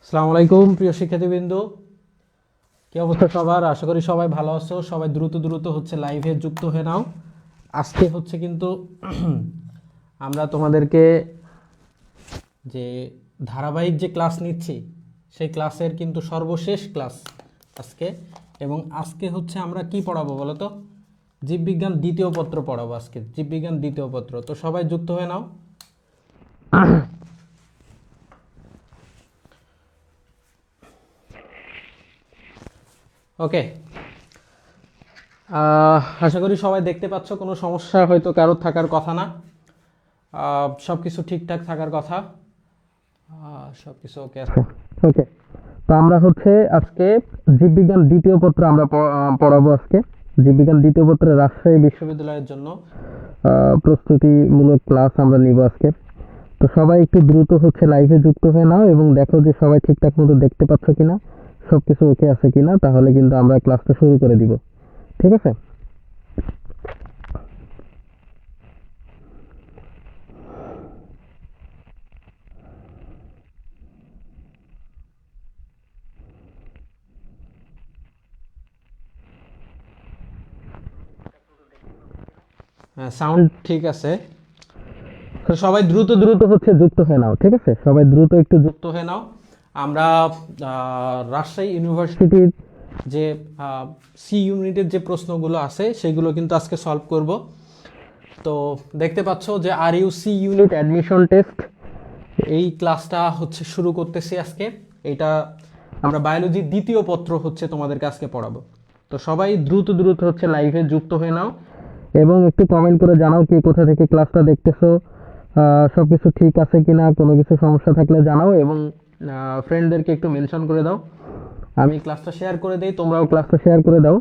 আসসালামু আলাইকুম প্রিয় শিক্ষার্থীবৃন্দ, কি অবস্থা সবার? আশা করি সবাই ভালো আছো। সবাই দ্রুত দ্রুত হচ্ছে লাইভে যুক্ত হয়ে নাও। আজকে হচ্ছে কিন্তু আমরা তোমাদেরকে যে ধারাবাহিক যে ক্লাস নিচ্ছি সেই ক্লাসের কিন্তু সর্বশেষ ক্লাস আজকে। এবং আজকে হচ্ছে আমরা কি পড়াবো বলো তো? জীববিজ্ঞান দ্বিতীয় পত্র পড়াবো আজকে, জীববিজ্ঞান দ্বিতীয় পত্র। তো সবাই যুক্ত হয়ে নাও। ওকে, আশা করি সবাই দেখতে পাচ্ছ, কোনো সমস্যা হয়তো কারোর থাকার কথা না। সব কিছু ঠিকঠাক থাকার কথা, সব কিছু ওকে আছে। ওকে, তো আমরা হচ্ছে আজকে জীববিজ্ঞান দ্বিতীয় পত্র আমরা পড়াবো আজকে। জীববিজ্ঞান দ্বিতীয় পত্রে রাজশাহী বিশ্ববিদ্যালয়ের জন্য প্রস্তুতিমূলক ক্লাস আমরা নিব আজকে। তো সবাই একটু দ্রুত হচ্ছে লাইভে যুক্ত হয়ে নাও এবং দেখো যে সবাই ঠিকঠাক মতো দেখতে পাচ্ছ কিনা, সব কিছু ওকে আছে কিনা, তাহলে কিন্তু আমরা ক্লাসটা শুরু করে দিব। ঠিক আছে? সাউন্ড ঠিক আছে। তো সবাই দ্রুত দ্রুত হচ্ছে যুক্ত হয়ে নাও। ঠিক আছে, সবাই দ্রুত একটু যুক্ত হয়ে নাও। আমরা রাজশাহী ইউনিভার্সিটির যে সি ইউনিটের যে প্রশ্নগুলো আছে সেগুলো কিন্তু আজকে সলভ করব। তো দেখতে পাচ্ছ যে R U C unit admission test, এই ক্লাসটা হচ্ছে শুরু করতেছি আজকে। এটা আমরা বায়োলজির দ্বিতীয় পত্র হচ্ছে তোমাদেরকে আজকে পড়াবো। তো সবাই দ্রুত দ্রুত হচ্ছে লাইভে যুক্ত হয়ে নাও এবং একটু কমেন্ট করে জানাও কে কোথা থেকে ক্লাসটা দেখতেছো, সব কিছু ঠিক আছে কিনা, কোনো কিছু সমস্যা থাকলে জানাও এবং ফ্রেন্ডদেরকে একটু মেনশন করে দাও। আমি ক্লাসটা শেয়ার করে দেই, তোমরাও ক্লাসটা শেয়ার করে দাও।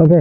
ওকে,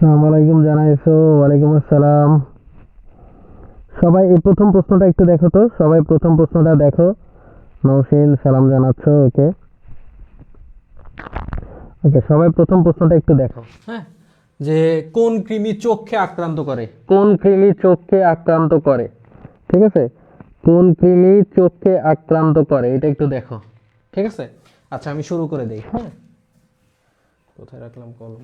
আসসালামু আলাইকুম জানাইছো। ওয়ালাইকুম আসসালাম। সবাই এই প্রথম প্রশ্নটা একটু দেখো তো, সবাই প্রথম প্রশ্নটা দেখো। নৌসিন সালাম জানাচ্ছ। ওকে ওকে, সবাই প্রথম প্রশ্নটা একটু দেখো। হ্যাঁ, যে কোন কৃমি চোখকে আক্রান্ত করে? কোন কৃমি চোখকে আক্রান্ত করে? ঠিক আছে, কোন কৃমি চোখকে আক্রান্ত করে এটা একটু দেখো। ঠিক আছে, আচ্ছা আমি শুরু করে দেই। হ্যাঁ, কোথায় রাখলাম কলম?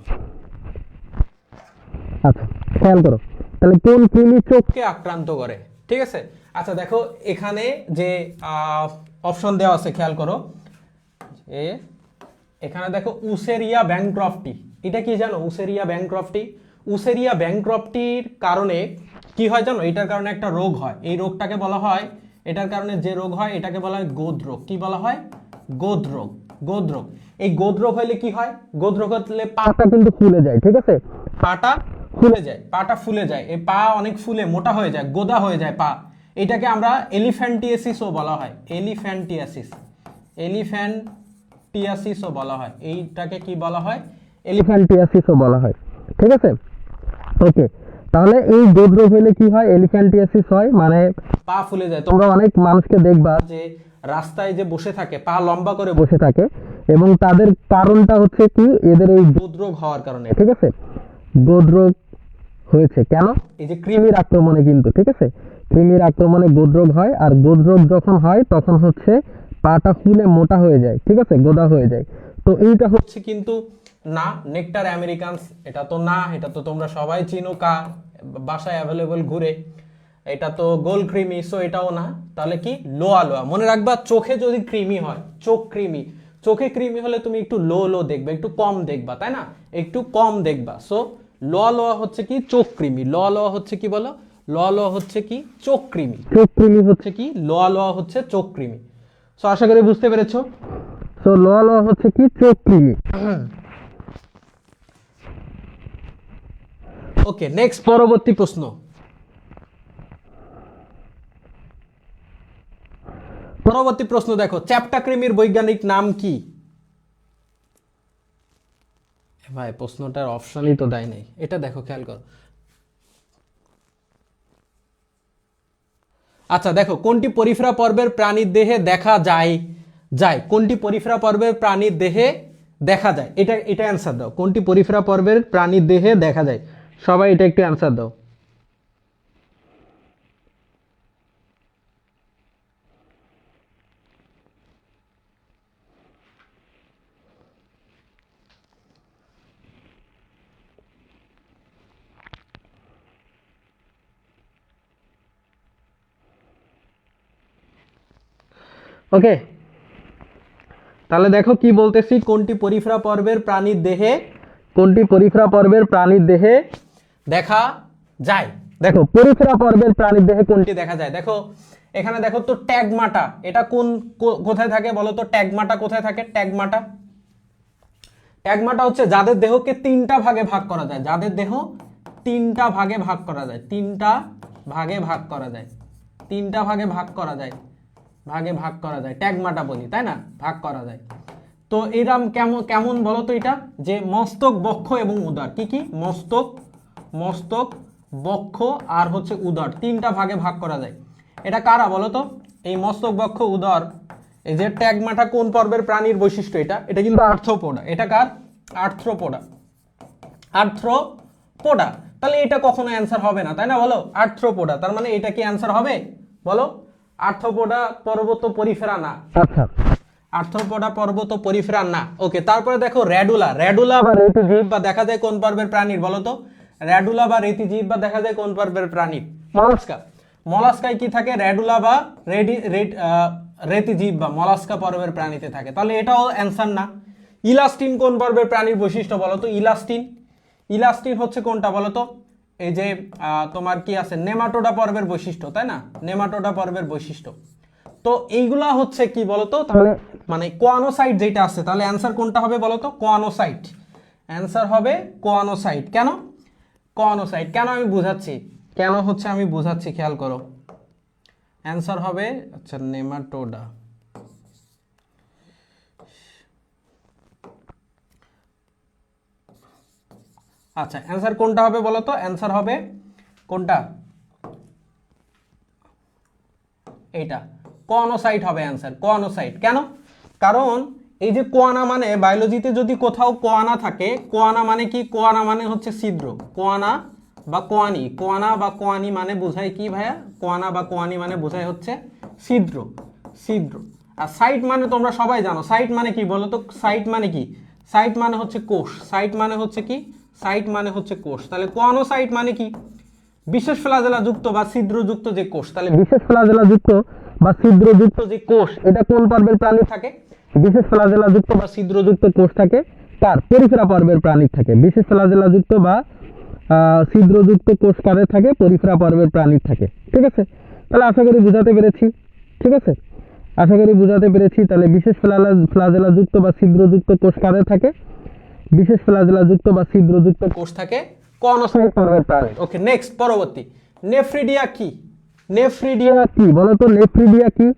আচ্ছা, খেয়াল করো তাহলে কোন কৃমি চোখকে আক্রান্ত করে। ঠিক আছে, আচ্ছা দেখো এখানে যে অপশন দেওয়া আছে, খেয়াল করো। এখানে দেখো উসেরিয়া ব্যাংক্রফটি, এটা কি জানো? উসেরিয়া ব্যাংক্রফটি, উসেরিয়া ব্যাংক্রফটির কারণে কি হয় জানো? এটার কারণে একটা রোগ হয়, এই রোগটাকে বলা হয়, এটার কারণে যে রোগ হয় এটাকে বলা হয় গোদ রোগ। কি বলা হয়? গোদ রোগ। গোদ রোগ, এই গোদ রোগ হলে কি হয়? গোদ রোগ হলে পাটা কিন্তু ফুলে যায়। ঠিক আছে, পাটা ফুলে যায়, পাটা ফুলে যায়, এই পা অনেক ফুলে মোটা হয়ে যায়, গোদা হয়ে যায় পা। এটাকে আমরা এলিফ্যান্টিয়াসিসও বলা হয়, এলিফ্যান্টিয়াসিসও বলা হয়, এইটাকে কি বলা হয়, এলিফ্যান্টিয়াসিসও বলা হয়। ঠিক আছে, ওকে। তাহলে এই হৃদরোগ হলে কি হয়, এলিফ্যান্টিয়াসিস হয়, মানে পা ফুলে যায়। তোমরা অনেক মানুষকে দেখবা যে রাস্তায় যে বসে থাকে, পা লম্বা করে বসে থাকে, এবং তাদের কারণটা হচ্ছে কি, এদের এই হৃদরোগ হওয়ার কারণে। ঠিক আছে, হৃদরোগ হয়েছে কেন, এই যে কৃমির আক্রমণে কিন্তু। ঠিক আছে, কৃমির আক্রমণে হৃদরোগ হয়, আর হৃদরোগ যখন হয় তখন হচ্ছে পাটা ফুলে মোটা হয়ে যায়। ঠিক আছে, গোদা হয়ে যায়। তো এইটা হচ্ছে কিন্তু না নেকটার আমেরিকানস, এটা তো না, এটা তো তোমরা সবাই চিনো, বাসায় অ্যাভেলেবল ঘুরে, এটা তো গোল কৃমি, সো এটাও না। তাহলে কি, লোয়া লোয়া। মনে রাখবা, চোখে যদি কৃমি হয়, চোখে কৃমি হলে তুমি একটু লো দেখবে, একটু কম দেখবা, তাই না, একটু কম দেখবা। সো লোয়া লোয়া হচ্ছে কি, চোখ কৃমি। লোয়া লোয়া হচ্ছে কি বলো, লোয়া লোয়া হচ্ছে কি, চোখ কৃমি। চোখ কৃমি হচ্ছে কি, লোয়া লোয়া হচ্ছে চোখ কৃমি। সো আশা করি বুঝতে পেরেছো। সো লোয়া লোয়া হচ্ছে কি, চোখ কৃমি। ওকে, নেক্সট, পরবর্তী প্রশ্ন। পরবর্তী প্রশ্ন দেখো, চ্যাপ্টা কৃমির বৈজ্ঞানিক নাম কি? ভাই প্রশ্নটার অপশনই তো দেয় নাই, এটা দেখো, খেয়াল করো। আচ্ছা দেখো, কোনটি পরিফেরা পর্বের প্রাণীর দেহে দেখা যায়, কোনটি পরিফেরা পর্বের প্রাণীর দেহে দেখা যায়, এটা অ্যান্সার দাও। কোনটি পরিফেরা পর্বের প্রাণীর দেহে দেখা যায়, সবাই এটা একটু অ্যান্সার দাও। ওকে, তাহলে দেখো কি বলতেছি, কোনটি পরিফেরা পর্বের প্রাণীর দেহে দেখা যায়। দেখো পরিফেরা পর্বের প্রাণীর দেহে কোনটি দেখা যায়, দেখো এখানে দেখো তো ট্যাগমাটা, এটা কোথায় থাকে বলো তো, ট্যাগমাটা কোথায় থাকে, ট্যাগমাটা হচ্ছে যাদের দেহকে তিনটা ভাগে ভাগ করা যায়, তিনটা ভাগে ভাগ করা যায়, ট্যাগমাটা বলি, তাই না, ভাগ করা যায়। তো এরম কেমন বলো তো, এটা যে মস্তক, বক্ষ এবং উদর, কি মস্তক, বক্ষ আর হচ্ছে উদর, তিনটা ভাগে ভাগ করা যায়। এটা কারা বলো তো, এই মস্তক, বক্ষ, উদর, এই যে ট্যাগমাটা কোন পর্বের প্রাণীর বৈশিষ্ট্য, এটা কিন্তু আর্থ্রোপোডা। এটা কার, আর্থ্রোপোডা। তাহলে এটা কখনো অ্যান্সার হবে না, তাই না, বলো, আর্থ্রোপোডা। তার মানে এটা কি অ্যান্সার হবে বলো, আর্থ্রোপোডা পর্বত পরিফেরা না। আচ্ছা, আর্থ্রোপোডা পর্বত পরিফেরা না। ওকে, তারপরে দেখো রেডুলা বা রেতিজীব বা দেখা যায় কোন পর্বের প্রাণীর বলো তো, রেডুলা বা রেতিজীব বা দেখা যায় কোন পর্বের প্রাণীর, মলাস্কায় কি থাকে, রেডুলা বা রেতিজীব বা মলাস্কা পর্বের প্রাণীতে থাকে। তাহলে এটাও অ্যান্সার না। ইলাস্টিন কোন পর্বের প্রাণীর বৈশিষ্ট্য বলো তো, ইলাস্টিন হচ্ছে কোনটা বলো তো, এই যে তোমার কি আছে, নেমাটোডা পর্বের বৈশিষ্ট্য, তাই না, নেমাটোডা পর্বের বৈশিষ্ট্য। তো এইগুলা হচ্ছে কি বলতো, তাহলে মানে কোয়ানোসাইট যেটা আছে, তাহলে অ্যান্সার কোনটা হবে বলতো, কোয়ানোসাইট। অ্যান্সার হবে কোয়ানোসাইট। কেন আমি বুঝাচ্ছি, আমি বুঝাচ্ছি, খেয়াল করো। অ্যান্সার হবে, আচ্ছা, নেমাটোডা। আচ্ছা, অ্যান্সার কোনটা হবে বলতো, অ্যান্সার হবে কোনটা, এইটা, কোয়ানোসাইট হবে অ্যান্সার, কোয়ানোসাইট। কেন, কারণ এই যে কোয়ানা মানে বায়োলজিতে যদি কোথাও কোয়ানা থাকে, কোয়ানা মানে কি, কোয়ানা মানে হচ্ছে ছিদ্র, কোয়ানা বা কোয়ানি মানে বোঝায় কি ভাইয়া, কোয়ানা বা কোয়ানি মানে বোঝায় হচ্ছে ছিদ্র। আর সাইট মানে তোমরা সবাই জানো, সাইট মানে কি বলো তো, সাইট মানে হচ্ছে কোষ, তাহলে কোয়ানোসাইট মানে কি, বিশেষ ফ্লাজেলা যুক্ত বা ছিদ্রযুক্ত যে কোষ। তাহলে বিশেষ ফ্লাজেলা যুক্ত বা ছিদ্রযুক্ত যে কোষ, এটা কোন পর্বের প্রাণী থাকে, বিশেষ ফ্লাজেলা যুক্ত বা ছিদ্রযুক্ত কোষ থাকে কার, পরিফেরা পর্বের প্রাণীর থাকে। বিশেষ ফ্লাজেলা যুক্ত বা ছিদ্রযুক্ত কোষ কাদের থাকে, পরিফেরা পর্বের প্রাণীর থাকে। ঠিক আছে, তাহলে আশা করি বুঝাতে পেরেছি। তাহলে বিশেষ ফ্লাজেলা যুক্ত বা ছিদ্রযুক্ত কোষ কাদের থাকে, বিশেষ ফ্লাজেলা যুক্ত বা ছিদ্রযুক্ত কোষ থাকে কোয়ানোসাইট পর্বের প্রাণী। ওকে, নেক্সট, পরবর্তী, নেফ্রিডিয়া কি, নেফ্রিডিয়া কি বলো তো, নেফ্রিডিয়া কি,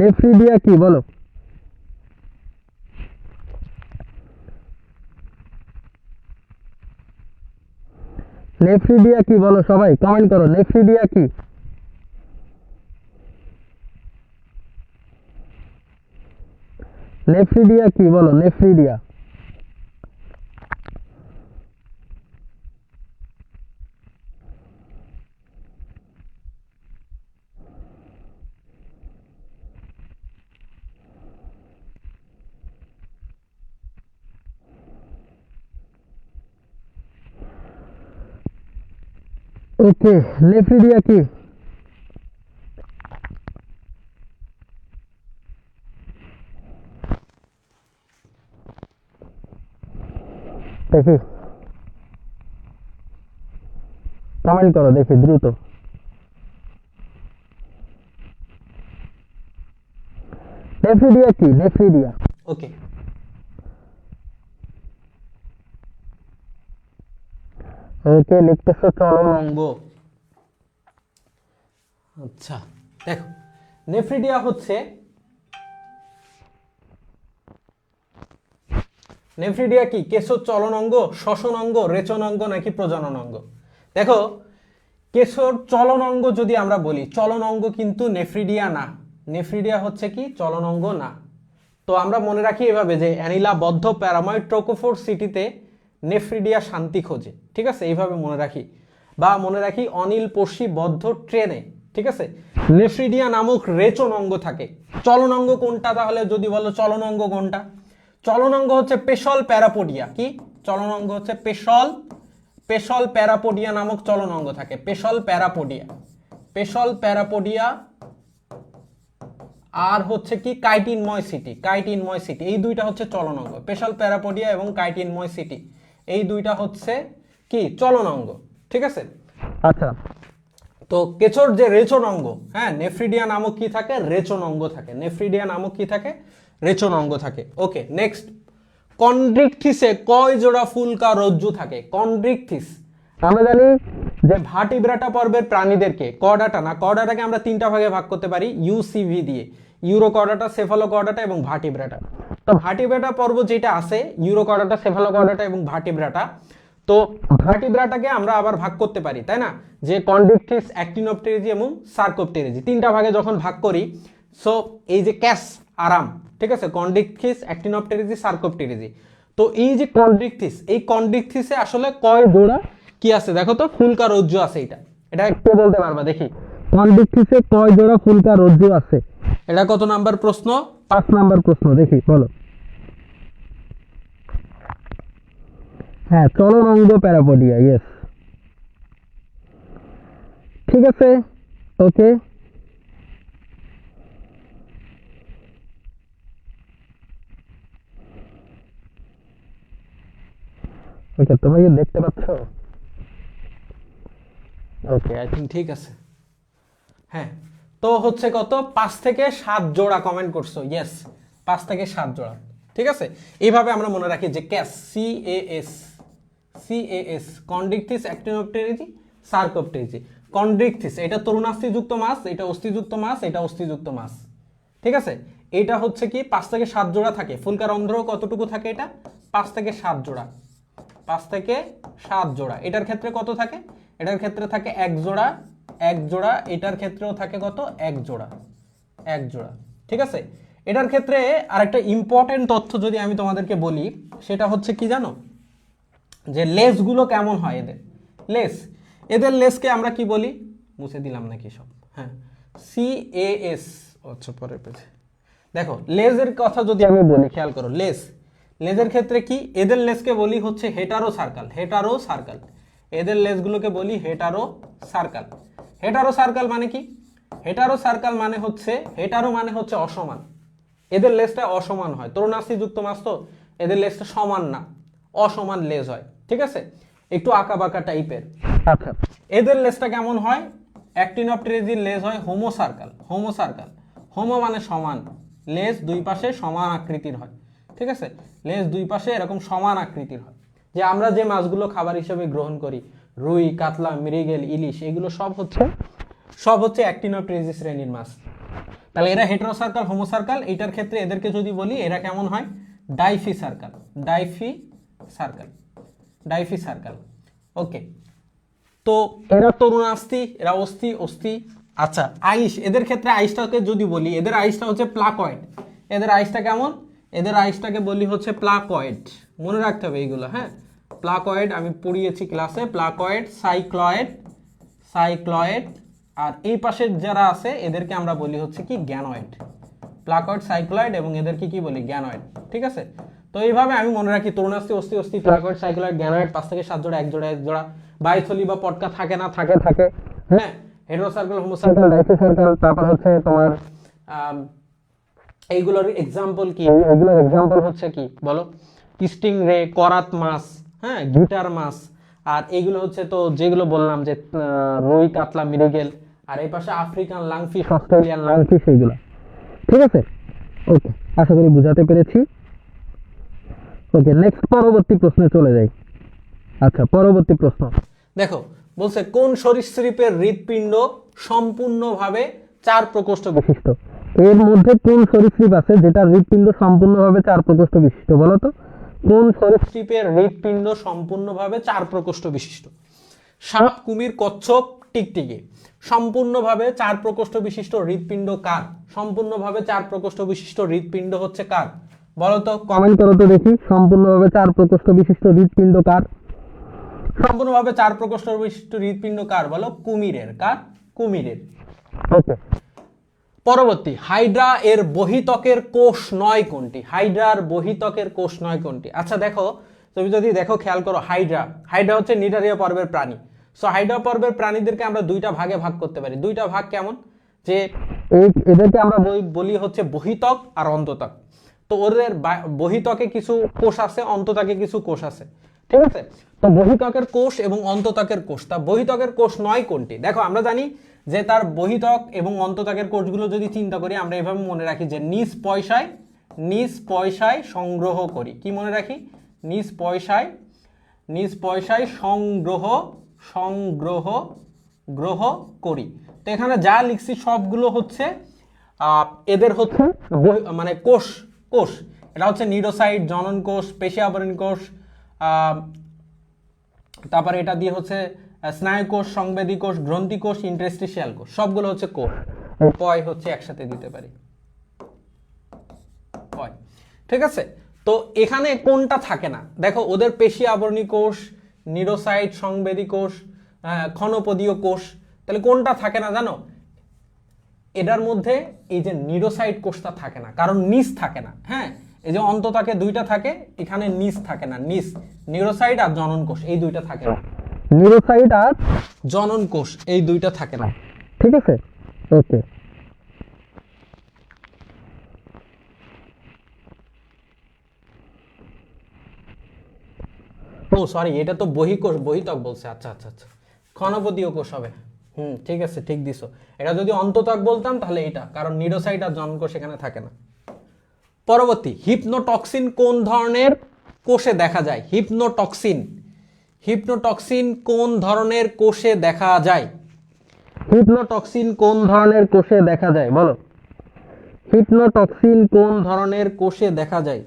নেফ্রিডিয়া কি বলো? নেফ্রিডিয়া কি বলো, সবাই কমেন্ট করো, নেফ্রিডিয়া কি? নেফ্রিডিয়া কি বলো, নেফ্রিডিয়া। ওকে, নেফ্রিডিয়া কি? দেখি কমেন্ট করো দেখি দ্রুত। নেফ্রিডিয়া কি, নেফ্রিডিয়া। ওকে, ওকে লিখতেছো চলন অঙ্গ। আচ্ছা দেখো, নেফ্রিডিয়া হচ্ছে, নেফ্রিডিয়া কি কেশর চলন অঙ্গ, শ্বসন অঙ্গ, রেচন অঙ্গ নাকি প্রজনন অঙ্গ? দেখো, কেশর চলন অঙ্গ যদি আমরা বলি, চলন অঙ্গ কিন্তু নেফ্রিডিয়া না। নেফ্রিডিয়া হচ্ছে কি চলন অঙ্গ না। তো আমরা মনে রাখি এভাবে যে অ্যানিলা বদ্ধ প্যারাময় ট্রোকোফোর সিটিতে নেফ্রিডিয়া শান্তি খোঁজে, ঠিক আছে, এইভাবে মনে রাখি। বা মনে রাখি অনিল পড়শি বদ্ধ ট্রেনে, ঠিক আছে, নেফ্রিডিয়া নামক রেচন অঙ্গ থাকে। চলন অঙ্গ কোনটা তাহলে যদি বলো, চলন অঙ্গ কোনটা? চলন অঙ্গ হচ্ছে পেশল প্যারাপোডিয়া। কি চলন অঙ্গ হচ্ছে? পেশল, পেশল প্যারাপোডিয়া নামক চলন অঙ্গ থাকে। পেশল প্যারাপোডিয়া, পেশল প্যারাপোডিয়া আর হচ্ছে কি কাইটিনময় সিটি, কাইটিনময় সিটি, এই দুইটা হচ্ছে চলন অঙ্গ। পেশল প্যারাপোডিয়া এবং কাইটিনময় সিটি, এই দুইটা হচ্ছে কি চলন অঙ্গ, ঠিক আছে। আচ্ছা, তো কেচোর যে রেচন অঙ্গ, হ্যাঁ, নেফ্রিডিয়া নামক কি থাকে? রেচন অঙ্গ থাকে। নেফ্রিডিয়া নামক কি থাকে? রেচন অঙ্গ থাকে। ওকে, নেক্সট, কন্ড্রিকথিসে কয় জোড়া ফুলকা রজ্জু থাকে? কন্ড্রিকথিস, আমরা জানি যে ভার্টিব্রাটা পর্বের প্রাণীদেরকে, কর্ডাটা না, কর্ডাটাকে আমরা তিনটা ভাগে ভাগ করতে পারি ইউসিভি দিয়ে, ইউরোকর্ডাটা, সেফালোকর্ডাটা এবং ভার্টিব্রাটা। তো ভার্টিব্রাটা পর্ব যেটা আছে, ইউরোকর্ডাটা, সেফালোকর্ডাটা এবং ভার্টিব্রাটা, তো ভার্টিব্রাটাকে আমরা আবার ভাগ করতে পারি, তাই না, যে কন্ড্রিকথিস, অ্যাক্টিনোপটেরিজি এবং সার্কোপটেরিজি, তিনটা ভাগে যখন ভাগ করি, সো এই যে ক্যাস আরাম, ঠিক আছে, কন্ড্রিকথিস, অ্যাক্টিনোপটেরিজি, সার্কোপটেরিজি। তো এই যে কন্ড্রিকথিস, এই কন্ড্রিকথিসে আসলে কয় জোড়া কি আছে দেখো তো, ফুলকা রজ্জু আছে। এটা এটা একটু বলতে পারবা দেখি, কন্ড্রিকথিসে কয় জোড়া ফুলকা রজ্জু আছে? এটা কত নাম্বার প্রশ্ন? 5 নাম্বার প্রশ্ন, দেখি বলো। হ্যাঁ, চলন অঙ্গ প্যারাপোডিয়া, ইয়েস, ঠিক আছে। ওকে, ওকে, তোমরা কি দেখতে পাচ্ছ? ওকে, আই থিঙ্ক ঠিক আছে। হ্যাঁ, তো হচ্ছে কত, 5 থেকে 7 জোড়া কমেন্ট করছো, ইয়েস, 5 থেকে 7 জোড়া, ঠিক আছে। এইভাবে আমরা মনে রাখি যে cash, CAS, CAS, Chondrichthyes, Actinopterygii, Sarcopterygii. Chondrichthyes এটা তরুণাস্থিযুক্ত মাছ, এটা অস্থিযুক্ত মাছ, এটা অস্থিযুক্ত মাছ, ঠিক আছে। এটা হচ্ছে কি 5 থেকে 7 জোড়া থাকে। ফুলকার অন্ধ্র কতটুকু থাকে? এটা 5 থেকে 7 জোড়া, 5 থেকে 7 জোড়া। এটার ক্ষেত্রে কত থাকে? এটার ক্ষেত্রে থাকে 1 জোড়া, 1 জোড়া। এটার ক্ষেত্রেও থাকে কত? 1 জোড়া, 1 জোড়া, ঠিক আছে। এটার ক্ষেত্রে আরেকটা ইম্পর্টেন্ট তথ্য যদি আমি তোমাদেরকে বলি, সেটা হচ্ছে কি জানো, যে লেসগুলো কেমন হয় এদের। লেস, এদের লেসকে আমরা কি বলি? মুছে দিলাম নাকি সব? হ্যাঁ, সিএএস। আচ্ছা, পরের পেজে দেখো, লেজের কথা যদি আমি বলি, খেয়াল করো, লেস, লেজের ক্ষেত্রে কি, এদের লেসকে বলি হচ্ছে হেটারো সার্কাল, হেটারো সার্কাল। এদের লেসগুলোকে বলি হেটারো সার্কাল। হেটারো সার্কাল মানে কি? হেটারো সার্কাল মানে হচ্ছে, হেটারো মানে হচ্ছে অসমান। এদের লেজটা অসমান হয়। তরুণাস্থিযুক্ত মাছ তো, এদের লেজটা সমান না, অসমান লেজ হয়, ঠিক আছে, একটু আঁকা বাঁকা টাইপের। আচ্ছা, এদের লেজটা কেমন হয়? অ্যাক্টিনোপটেরিজির লেজ হয় Homo circle, Homo circle. Homo মানে সমান, লেজ দুই পাশে সমান আকৃতির হয়, ঠিক আছে, লেজ দুই পাশে এরকম সমান আকৃতির হয়। যে আমরা যে মাছগুলো খাবার হিসেবে গ্রহণ করি, রুই, কাতলা, মৃগেল, ইলিশ, এগুলো সব হচ্ছে সব হচ্ছে অ্যাক্টিনোট্রেজি শ্রেণীর মাছ। তাহলে এরা হেটেরোসার্কাল হোমোসার্কাল, এটার ক্ষেত্রে এদেরকে যদি বলি এরা কেমন হয়, DYFI circle, DYFI circle, DYFI circle. ওকে, তো এরা তরুণাস্থি, এরা অস্থি, অস্থি। আচ্ছা আইস, এদের ক্ষেত্রে আইসটাকে যদি বলি, এদের আইসটা হচ্ছে প্লাকয়েড। এদের আইসটা কেমন, এদের আইসটাকে বলি হচ্ছে প্লাকয়েড, মনে রাখতে হবে এইগুলো, হ্যাঁ। প্লাকয়েড আমি পড়িয়েছি ক্লাসে, প্লাকয়েড, সাইক্লয়েড, সাইক্লয়েড। আর এই পাশের যারা আছে এদেরকে আমরা বলি হচ্ছে কি গ্যানয়েড। প্লাকয়েড, সাইক্লয়েড এবং এদেরকে কি বলি, গ্যানয়েড। ঠিক আছে, তো এইভাবে আমি মনে রাখি তরুণাস্থি, অস্থি, অস্থি, প্লাকয়েড, সাইক্লয়েড, গ্যানয়েড, 5 থেকে 7 জোড়া, 1 জোড়া 1 জোড়া। বাইথলি বা পটকা থাকে না, থাকে থাকে, হ্যাঁ। হেটেরোসার্কাল, হোমোসার্কাল, ডাইফোসার্কাল। তারপর হচ্ছে তোমার এইগুলোর এক্সাম্পল কি, এগুলোর এক্সাম্পল হচ্ছে কি বলো, স্টিং রে, করাত মাছ, হ্যাঁ, গিটার মাছ। আর এইগুলো হচ্ছে তো যেগুলো বললাম যে রুই, কাতলা, মৃগেল। আর এই পাশে আফ্রিকান লাংফিশ, অস্ট্রেলিয়ান লাংফিশ, এইগুলো। ঠিক আছে, ওকে, আশা করি বুঝাতে পেরেছি। ওকে, নেক্সট পরবর্তী প্রশ্নে চলে যাই। আচ্ছা, পরবর্তী প্রশ্ন দেখো, বলছে কোন সরীসৃপের হৃৎপিণ্ড সম্পূর্ণভাবে 4 প্রকোষ্ঠ বিশিষ্ট? এর মধ্যে কোন সরীসৃপ আছে যেটা হৃৎপিণ্ড সম্পূর্ণভাবে 4 প্রকোষ্ঠ বিশিষ্ট, বলো তো? কোন সরীসৃপের হৃৎপিণ্ড সম্পূর্ণভাবে 4 প্রকোষ্ঠ বিশিষ্ট? সাপ, কুমির, কচ্ছপ, টিকটিকি। সম্পূর্ণভাবে 4 প্রকোষ্ঠ বিশিষ্ট হৃৎপিণ্ড কার? সম্পূর্ণভাবে 4 প্রকোষ্ঠ বিশিষ্ট হৃৎপিণ্ড হচ্ছে কার, বলো তো? কমেন্ট করো তো দেখি, সম্পূর্ণভাবে 4 প্রকোষ্ঠ বিশিষ্ট হৃৎপিণ্ড কার? সম্পূর্ণভাবে 4 প্রকোষ্ঠ বিশিষ্ট হৃৎপিণ্ড কার, বলো? কুমিরের। কার? কুমিরের। ওকে, পরবর্তী, হাইড্রা এর বহিতকের কোষ নয় কোনটি? হাইড্রার বহিতকের কোষ নয় কোনটি? আচ্ছা দেখো, তুমি যদি দেখো, খেয়াল করো, হাইড্রা, হাইড্রা হচ্ছে নিডারিয়া পর্বের প্রাণী। সো হাইড্রা পর্বের প্রাণীদেরকে আমরা 2টা ভাগে ভাগ করতে পারি। 2টা ভাগ কেমন, যে এদেরকে আমরা বলি হচ্ছে বহিতক আর অন্ততক। তো ওদের বহিতকে কিছু কোষ আছে, অন্ততকে কিছু কোষ আছে। ঠিক আছে, তো বহিতকের কোষ এবং অন্ততকের কোষ, তা বহিতকের কোষ নয় কোনটি? দেখো, আমরা জানি যে তার বহিতক এবং অন্ততকের কোষগুলো যদি চিন্তা করি, আমরা এভাবে মনে রাখি যে নিজ পয়সায়, নিজ পয়সায় সংগ্রহ করি। কি মনে রাখি? নিজ পয়সায়, নিজ পয়সায় সংগ্রহ, সংগ্রহ, গ্রহ করি। তো এখানে যা লিখছি সবগুলো হচ্ছে এদের হচ্ছে মানে কোষ, কোষ। এটা হচ্ছে নিউরোসাইট, জনন কোষ, পেশি আবরণী কোষ, তারপরে এটা দিয়ে হচ্ছে স্নায়ু কোষ, সংবেদী কোষ, গ্রন্থি কোষ, ইন্টারস্টিশিয়াল কোষ, সবগুলো হচ্ছে কোষ। পয় হচ্ছে একসাথে দিতে পারি, পয়। ঠিক আছে, তো এখানে কোনটা থাকে না? দেখো, ওদের পেশি আবরণী কোষ, নিউরোসাইট, সংবেদী কোষ, ক্ষণপদীয় কোষ। তাহলে কোনটা থাকে না জানো? এটার মধ্যে এই যে নিউরোসাইট কোষটা থাকে না, কারণ নিস থাকে না। হ্যাঁ, এই যে অন্ততাকে 2টা থাকে, এখানে নিস থাকে না। নিস, নিউরোসাইট আর জনন কোষ, এই 2টা থাকে না। নিউরোসাইট আর জনন কোষ, এই 2টা থাকে না। ঠিক আছে, ওকে। ও সরি, এটা তো বহিঃকোষ, বহিতক বলছে। আচ্ছা আচ্ছা আচ্ছা, ক্ষণপদীয় কোষ হবে। ঠিক আছে, ঠিক দিছো। এটা যদি অন্ততক বলতাম তাহলে এটা, কারণ নিউরোসাইট আর জনন কোষ এখানে থাকে না। পরবর্তী, হিপনোটক্সিন কোন ধরনের কোষে দেখা যায়? হিপনোটক্সিন, হিপনোটক্সিন কোন ধরনের কোষে দেখা যায়? হিপনোটক্সিন কোন ধরনের কোষে দেখা যায়, বলো? হিপনোটক্সিন কোন ধরনের কোষে দেখা যায়?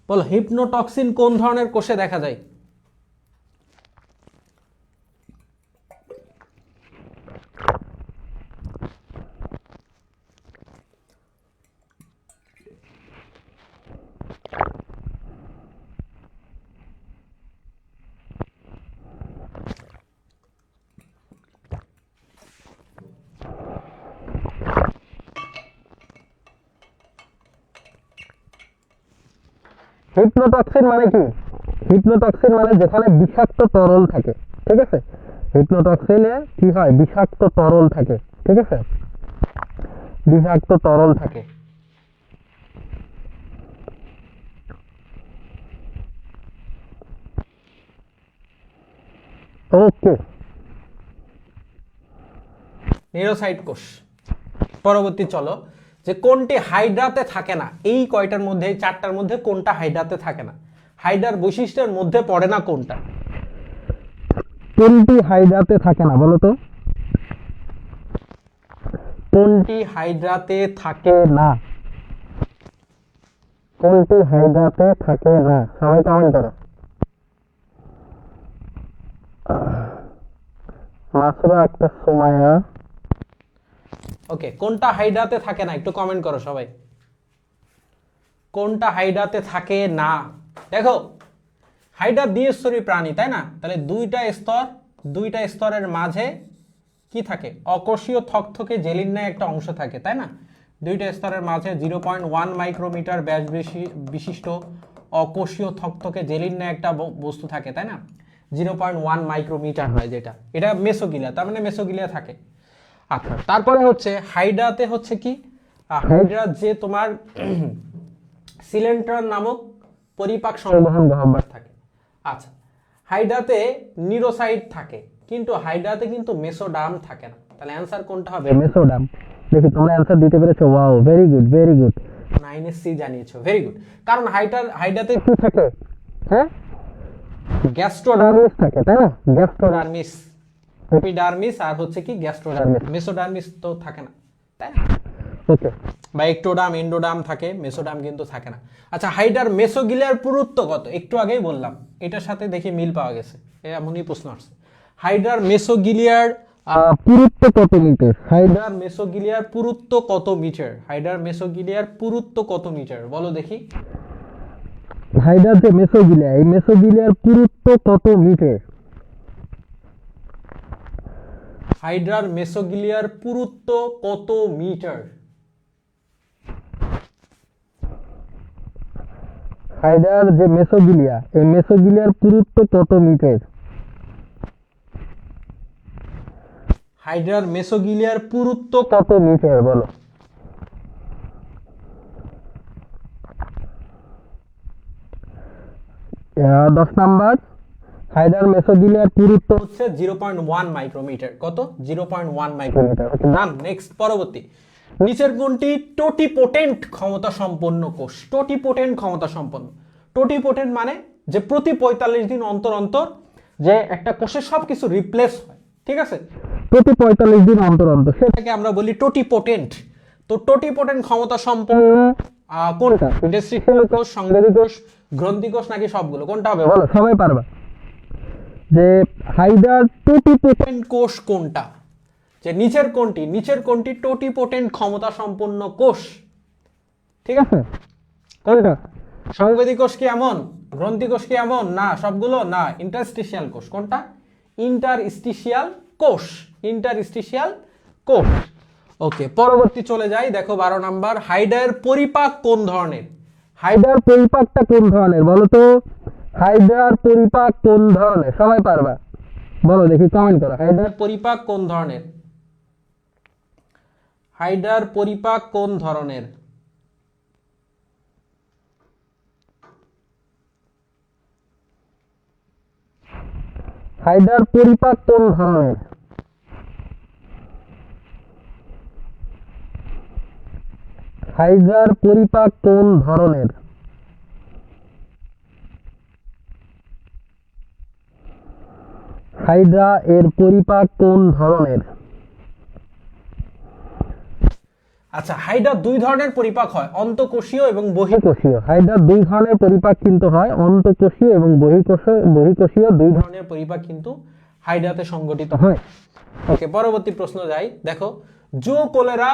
বলো, হিপনোটক্সিন কোন ধরনের কোষে দেখা যায়? হিপনোটক্সিন মানে কি? হিপনোটক্সিন মানে যেখানে বিষাক্ত তরল থাকে। ঠিক আছে, হিপনোটক্সিনে কি হয়? বিষাক্ত তরল থাকে। ঠিক আছে, বিষাক্ত তরল থাকে। ওকে, নিউরোসাইট কোষ। পরবর্তী চলো, যে কোনটি হাইড্রাতে থাকে না, এই কয়টার মধ্যে, এই চারটার মধ্যে কোনটা হাইড্রাতে থাকে না, হাইড্রার বৈশিষ্ট্যের মধ্যে পড়ে না কোনটা? কোনটি হাইড্রাতে থাকে না বলো তো? কোনটি হাইড্রাতে থাকে না? কোনটি হাইড্রাতে থাকে না? সবাই কমেন্ট করো। মাত্র একটা সময়। ওকে, কোনটা হাইড্রাতে থাকে না একটু কমেন্ট করো সবাই। কোনটা হাইড্রাতে থাকে না? দেখো হাইড্রা দ্বিস্তরী প্রাণী, তাই না? তাহলে দুইটা স্তরের মাঝে কি থাকে? অকোষীয় থকথকে জেলির ন্যায় একটা অংশ থাকে, তাই না? দুইটা স্তরের মাঝে 0.1 মাইক্রোমিটার ব্যাস বিশিষ্ট অকোষীয় থকথকে জেলির ন্যায় একটা বস্তু থাকে, তাই না? 0.1 মাইক্রোমিটার হয় যেটা, এটা মেসোগিলিয়া, তার মানে মেসোগিলিয়া থাকে। আচ্ছা, তারপরে হচ্ছে হাইড্রাতে হচ্ছে কি, হাইড্রা যে তোমার সিলেন্ট্রন নামক পরিপাক সংবহন গহ্বর থাকে। আচ্ছা, হাইড্রাতে নিউরোসাইট থাকে, কিন্তু হাইড্রাতে কিন্তু মেসোডার্ম থাকে না। তাহলে অ্যানসার কোনটা হবে? মেসোডার্ম। দেখি তোমরা অ্যানসার দিতে পেরেছো, wow, very good very good. 9 C জানিয়েছো, ভেরি গুড। কারণ হাইড্রাতে কি থাকে? হ্যাঁ, গ্যাস্ট্রোডার্মিস থাকে, তাই না? গ্যাস্ট্রোডার্মিস, এপিডার্মিস আর হচ্ছে কি গ্যাস্ট্রোডার্মিস, মেসোডার্মিস তো থাকে না, তাই না? ওকে, বা একটোডার্ম এন্ডোডার্ম থাকে, মেসোডার্ম কিন্তু থাকে না। আচ্ছা, হাইড্রার মেসোগিলিয়ার পুরুত্ব কত? একটু আগেই বললাম, এটার সাথে দেখি মিল পাওয়া গেছে, এমনই প্রশ্ন আসছে। হাইড্রার মেসোগিলিয়ার পুরুত্ব কত মিটার? হাইড্রার মেসোগিলিয়ার পুরুত্ব কত মিটার? হাইড্রার মেসোগিলিয়ার পুরুত্ব কত মিটার বলো দেখি। হাইড্রার যে মেসোগিলিয়া, এই মেসোগিলিয়ার পুরুত্ব কত মিটার? হাইড্রার মেসোগিলিয়ার পুরুত্ব কত মিটার? হাইড্রার যে মেসোগিলিয়া, এই মেসোগিলিয়ার পুরুত্ব কত মিটার? হাইড্রার মেসোগিলিয়ার পুরুত্ব কত মিটার বলো। 10 নাম্বার, হাইড্রার মেসোগিলিয়ার পুরুত্ব হচ্ছে 0.1 মাইক্রোমিটার। কত? 0.1 মাইক্রোমিটার। ওকে, ডান। নেক্সট, পরবর্তী। নিচের কোনটি টোটিপোটেন্ট ক্ষমতা সম্পন্ন কোষ? টোটিপোটেন্ট ক্ষমতা সম্পন্ন, টোটিপোটেন্ট মানে যে প্রতি 45 দিন অন্তর অন্তর যে একটা কোষের সবকিছু রিপ্লেস হয়, ঠিক আছে? প্রতি 45 দিন অন্তর অন্তর, সেটাকে আমরা বলি টোটিপোটেন্ট। তো টোটিপোটেন্ট ক্ষমতা সম্পন্ন কোনটা? ইন্টারস্টিশিয়াল কোষ, সংবেদী কোষ, গ্রন্থি কোষ, নাকি সবগুলো? কোনটা হবে বলো, সবাই পারবা। যে হাইড্রার টোটিপোটেন্ট কোষ কোনটা? যে নিচের কোনটি টোটিপোটেন্ট ক্ষমতা সম্পন্ন কোষ? ঠিক আছে, কোনটা? সংবেদী কোষ কি এমন? গ্রন্থি কোষ কি এমন? না, সবগুলো না। ইন্টারস্টিশিয়াল কোষ। কোনটা? ইন্টারস্টিশিয়াল কোষ, ইন্টারস্টিশিয়াল কোষ। ওকে, পরবর্তী চলে যাই। দেখো 12 নাম্বার, হাইড্রার পরিপাক কোন ধরনের? হাইড্রার পরিপাকটা কোন ধরনের বলো তো? হাইড্রার পরিপাক কোন ধরনের? সবাই পারবা, বলো দেখি, কমেন্ট করো। হাইড্রার পরিপাক কোন ধরনের? হাইড্রার পরিপাক কোন ধরনের? হাইড্রার পরিপাক কোন ধরনের? হাইড্রার পরিপাক কোন ধরনের? হাইড্রা এর পরিপাক কোন ধরনের? আচ্ছা, হাইড্রা দুই ধরনের পরিপাক হয়, অন্তঃকোষীয় এবং বহিঃকোষীয়। হাইড্রা দুই ধরনের পরিপাক কিন্তু হয়, অন্তঃকোষীয় এবং বহিঃকোষীয় দুই ধরনের পরিপাক কিন্তু হাইড্রাতে সংঘটিত হয়। ওকে, পরবর্তী প্রশ্ন যাই। দেখো, জো কলেরা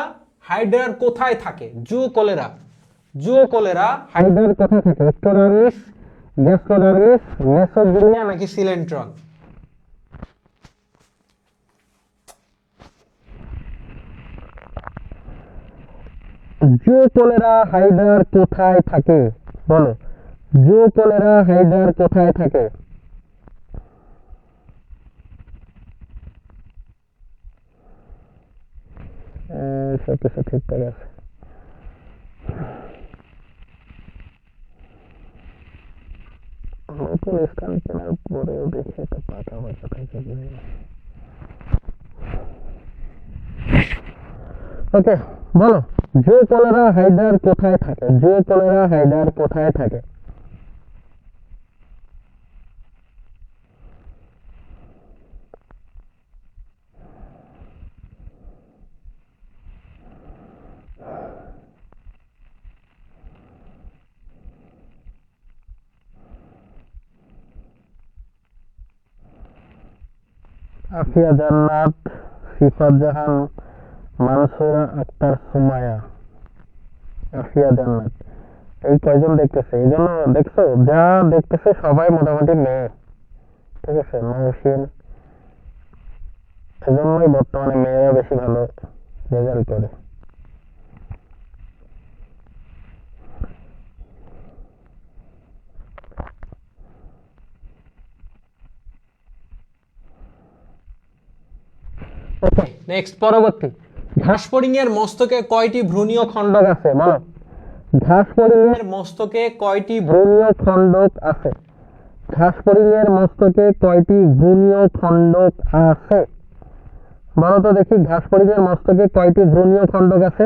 হাইড্রার কোথায় থাকে? জো কলেরা হাইড্রার কোথায় থাকে? একটোডার্মিস, গ্যাস্ট্রোডার্মিস, মেসোগিলিয়া নাকি সিলেন্ট্রন? জো কলেরা হাইড্রার কোথায় থাকে বলো। জো কলেরা হাইড্রার কোথায় থাকে? সবকিছু ঠিকঠাক আছে। নতুন স্থান কেনার পরেও দেখি একটা পাতা হয়তো থাকে। ওকে, বলো জো কলেরা হাইডার কোথায় থাকে? জো কলেরা হাইডার কোথায় থাকে? আফিয়া জান্নাত, সিফাত জাহান, মানসুরা আক্তার, সুমায়া, আফিয়া জান্নাত, এই কয়জন দেখতেছে? এই জন্য দেখছো যা দেখতেছে সবাই মোটামুটি মেয়ে, ঠিক আছে? মহসিন, এজন্যই বর্তমানে মেয়েরা বেশি ভালো রেজাল্ট করে। ওকে, নেক্সট, পরবর্তী। ঘাসফড়িং এর মস্তকে কয়টি ভ্রূণীয় খণ্ডক আছে? বলো, ঘাসফড়িং এর মস্তকে কয়টি ভ্রূণীয় খণ্ডক আছে? ঘাসফড়িং এর মস্তকে কয়টি ভ্রূণীয় খণ্ডক আছে? বলো তো দেখি, ঘাসফড়িং এর মস্তকে কয়টি ভ্রূণীয় খণ্ডক আছে?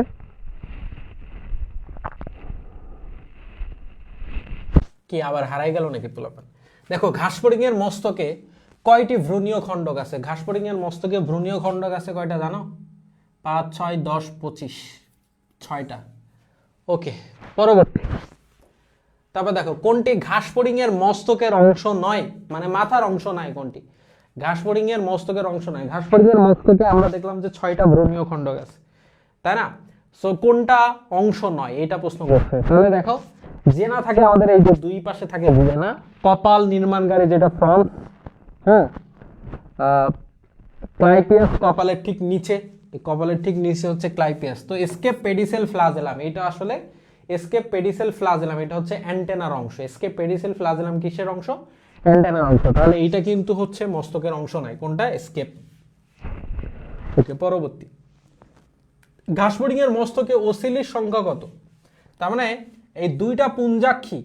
কি আবার হারাই গেল নাকি পোলাপান? দেখো, ঘাসফড়িং এর মস্তকে কয়টি ভ্রূণীয় খণ্ডক আছে? ঘাসফড়িং এর মস্তকে ভ্রূণীয় খণ্ডক আছে কয়টা জানো? 5, 6, 10, 25, 6টা। ওকে, পরবর্তী। তারপর দেখো, কোনটি ঘাসফড়িং এর মস্তকের অংশ নয়, মানে মাথার অংশ নয়? কোনটি ঘাসফড়িং এর মস্তকের অংশ নয়? ঘাসফড়িং এর মস্তকে আমরা দেখলাম যে 6টা ভ্রূণীয় খণ্ডক আছে, তাই না? সো কোনটা অংশ নয় এটা প্রশ্ন করছে। তাহলে দেখো, জেনা থাকে আমাদের এই যে দুই পাশে থাকে জেনা, কপাল নির্মাণকারী যেটা ফ্রন্ট, হ্যাঁ, ক্লাইপিয়াস কপালের ঠিক নিচে, কপালের ঠিক নিচে হচ্ছে ক্লাইপিয়াস। তো এসকেপ পেডিসেল ফ্লাজেলাম, এটা আসলে এসকেপ পেডিসেল ফ্লাজেলাম, এটা হচ্ছে অ্যান্টেনার অংশ। এসকেপ পেডিসেল ফ্লাজেলাম কিসের অংশ? অ্যান্টেনার অংশ। তাহলে এইটা কিন্তু হচ্ছে মস্তকের অংশ নয়। কোনটা? এসকেপ। ওকে, পরবর্তী। ঘাসফড়িং এর মস্তকে ওসিলির সংখ্যা কত? তার মানে এই দুইটা পুঞ্জাক্ষী,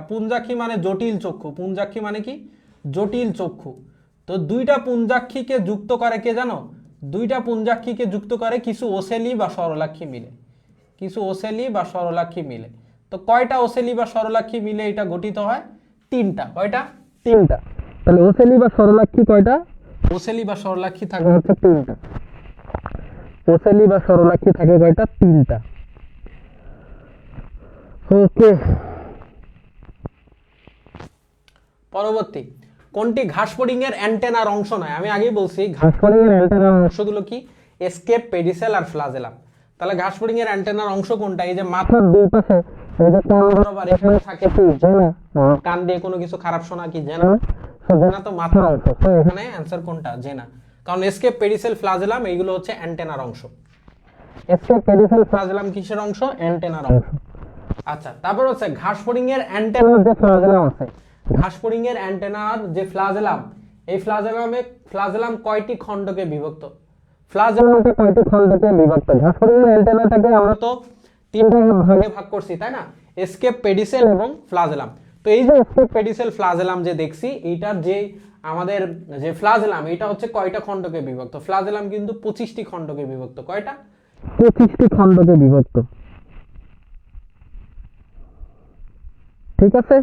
পুঞ্জাক্ষী মানে জটিল চক্ষু, পুঞ্জাক্ষী মানে কি? জটিল চক্ষু। তো দুইটা পুঞ্জাক্ষীকে যুক্ত করে কে জানো? দুইটা পুঞ্জাক্ষীকে যুক্ত করে কিছু ওসেলি বা সরলাক্ষী মিলে, কিছু ওসেলি বা সরলাক্ষী মিলে। তো কয়টা ওসেলি বা সরলাক্ষী মিলে এটা গঠিত হয়? 3টা। কয়টা? 3টা। তাহলে ওসেলি বা সরলাক্ষী কয়টা? ওসেলি বা সরলাক্ষী থাকে হচ্ছে 3টা। ওসেলি বা সরলাক্ষী থাকে কয়টা? 3টা। ওকে, পরবর্তী। কোনটি ঘাসফড়িং এর অ্যান্টেনার অংশ নয়? আমি আগেই বলছি ঘাসফড়িং এর অ্যান্টেনার অংশগুলো কি? এসকেপ, পেডিসেল আর ফ্লাজেলাম। তাহলে ঘাসফড়িং এর অ্যান্টেনার অংশ কোনটা? এই যে মাথার দুই পাশে এই যে কান বরাবর এখানে থাকে কি? জেনা। কান দিয়ে কোনো কিছু খারাপ শোনা কি? জেনা। জেনা তো মাথার অংশ। তো এখানে অ্যান্সার কোনটা? জেনা। কারণ এসকেপ, পেডিসেল, ফ্লাজেলাম এইগুলো হচ্ছে অ্যান্টেনার অংশ। এসকেপ, পেডিসেল, ফ্লাজেলাম কিসের অংশ? অ্যান্টেনার অংশ। আচ্ছা, তারপর হচ্ছে ঘাসফড়িং এর অ্যান্টেনার যে ফ্লাজেলাম আছে, ঘাসফড়িং এর অ্যান্টেনার যে ফ্লাজেলাম, এই ফ্লাজেলাম কয়টি খণ্ডকে বিভক্ত? ফ্লাজেলামটা কয়টি খণ্ডকে বিভক্ত? ঘাসফড়িং এর অ্যান্টেনাটাকে আমরা তো 3টা ভাগে ভাগ করছি, তাই না? এসকেপ, পেডিসেল এবং ফ্লাজেলাম। তো এই যে এসকেপ, পেডিসেল, ফ্লাজেলাম যে দেখছি, এইটার যে আমাদের যে ফ্লাজেলাম, এটা হচ্ছে কয়টা খণ্ডকে বিভক্ত? ফ্লাজেলাম কিন্তু 25টি খণ্ডকে বিভক্ত। কয়টা? 25টি খণ্ডকে বিভক্ত। ঠিক আছে,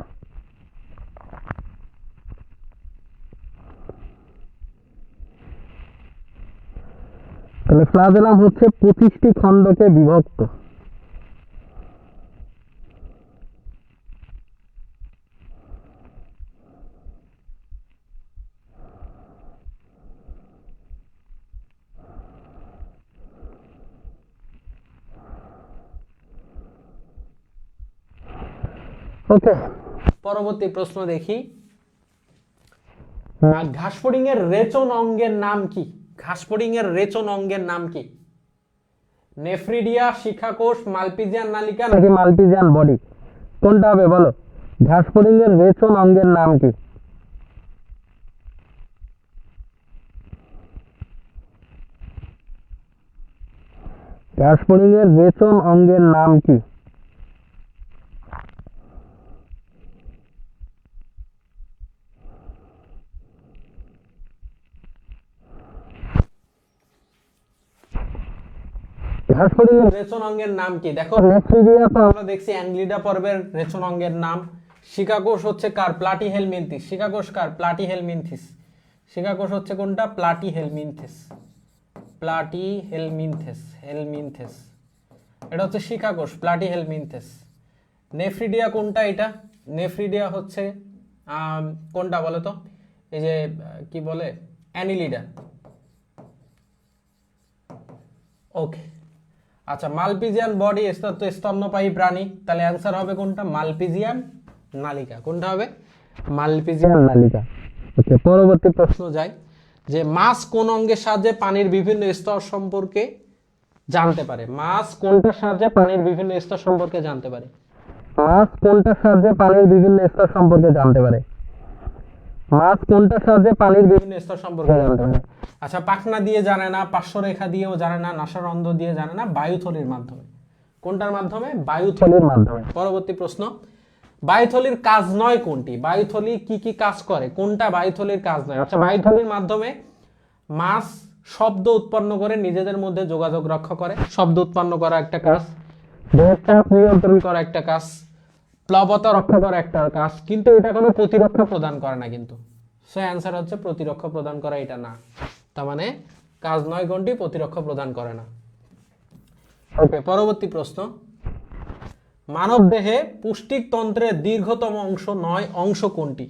তাহলে ফ্লাজেলাম হচ্ছে 25টি খণ্ডকে বিভক্ত। ওকে, পরবর্তী প্রশ্ন দেখি। ঘাসফড়িং এর রেচন অঙ্গের নাম কি? ঘাসফড়িং এর রেচন অঙ্গের নাম কি? নেফ্রিডিয়া, শিখাকোষ, মালপিজিয়ান নালিকা নাকি মালপিজিয়ান বডি? কোনটা হবে বলো? ঘাসফড়িং এর রেচন অঙ্গের নাম কি? ঘাসফড়িং এর রেচন অঙ্গের নাম কি? ঘাস ফড়িংয়ের রেচন অঙ্গের নাম কি? দেখো নেফ্রিডিয়া তো আমরা দেখছি অ্যানগ্লিডা পর্বের রেচন অঙ্গের নাম। শিকাগোষ হচ্ছে কার? প্লাটিহেলমিনথিস। শিকাগোষ কার? প্লাটিহেলমিনথিস। শিকাগোষ হচ্ছে কোনটা? প্লাটিহেলমিনথিস। প্লাটিহেলমিনথিস, হেলমিনথিস, এটা হচ্ছে শিকাগোষ, প্লাটিহেলমিনথিস। নেফ্রিডিয়া কোনটা? এটা নেফ্রিডিয়া হচ্ছে কোনটা বলো তো? এই যে কি বলে, অ্যানিলিডা। ওকে, আচ্ছা, মালপিজিয়ান বডি তো স্তন্যপায়ী প্রাণী, তাহলে অ্যান্সার হবে কোনটা? মালপিজিয়ান নালিকা। কোনটা হবে? মালপিজিয়ান নালিকা। ওকে, পরবর্তী প্রশ্ন যাই, যে মাছ কোন অঙ্গের সাহায্যে পানির বিভিন্ন স্তর সম্পর্কে জানতে পারে? মাছ কোনটার সাহায্যে পানির বিভিন্ন স্তর সম্পর্কে জানতে পারে? মাছ কোনটার সাহায্যে পানির বিভিন্ন স্তর সম্পর্কে জানতে পারে? মাছ কোনটার সাহায্যে পানির বিভিন্ন স্তর সম্পর্কে জানতে পারে? আচ্ছা, পাখনা দিয়ে জানে না, পার্শ্বরেখা দিয়েও জানে না, নাসারন্ধ্র দিয়ে জানে না, বায়ুথলির মাধ্যমে। কোনটার মাধ্যমে? বায়ুথলির মাধ্যমে। পরবর্তী প্রশ্ন, বায়ুথলির কাজ নয় কোনটি? বায়ুথলি কি কি কাজ করে? কোনটা বায়ুথলির কাজ নয়? আচ্ছা, বায়ুথলির মাধ্যমে মাছ শব্দ উৎপন্ন করে নিজেদের মধ্যে যোগাযোগ রক্ষা করে, শব্দ উৎপন্ন করা একটা কাজ, চাপ নিয়ন্ত্রণ করা একটা কাজ, প্লাবতা রক্ষা করা একটা কাজ, কিন্তু এটা কোনো প্রতিরক্ষা প্রদান করে না কিন্তু। সো অ্যান্সার হচ্ছে প্রতিরক্ষা প্রদান করা এটা না। তার মানে কাজ নয় কোনটি? প্রতিরক্ষা প্রদান করে না। ওকে, পরবর্তী প্রশ্ন, মানব দেহে পুষ্টিক তন্ত্রের দীর্ঘতম অংশ নয় অংশ কোনটি?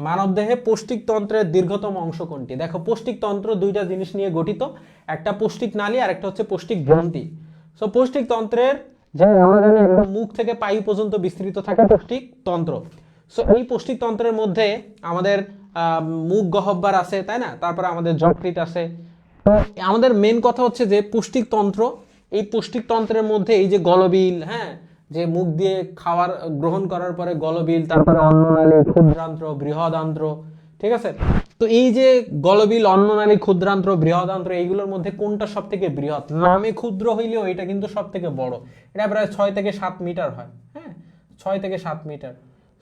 মানব দেহে পুষ্টিক তন্ত্রের দীর্ঘতম অংশ কোনটি? দেখো, পুষ্টিক তন্ত্র দুইটা জিনিস নিয়ে গঠিত, একটা পুষ্টিক নালী আর একটা হচ্ছে পুষ্টিক গ্রন্থি। সো পুষ্টিক তন্ত্রের যে আমরা জানি একদম মুখ থেকে পায়ু পর্যন্ত বিস্তৃত থাকে পুষ্টিক তন্ত্র। সো এই পুষ্টিক তন্ত্রের মধ্যে আমাদের মুখ গহ্বর আছে, তাই না? তারপরে আমাদের যকৃৎ আছে। তো আমাদের মেন কথা হচ্ছে যে পুষ্টিক তন্ত্র, এই পুষ্টিক তন্ত্রের মধ্যে এই যে গলবিল, হ্যাঁ, যে মুখ দিয়ে খাবার গ্রহণ করার পরে গলবিল, তারপরে অন্ননালী, ক্ষুদ্রান্ত্র, বৃহদান্ত্র, ঠিক আছে? তো এই যে গলবিল, অন্ননালী, ক্ষুদ্রান্ত্র, বৃহদান্ত্র, এইগুলোর মধ্যে কোনটা সব থেকে বৃহৎ? নামে ক্ষুদ্র হইলেও এটা কিন্তু সব থেকে বড়, এটা প্রায় 6 থেকে 7 মিটার হয়, হ্যাঁ, 6 থেকে 7 মিটার।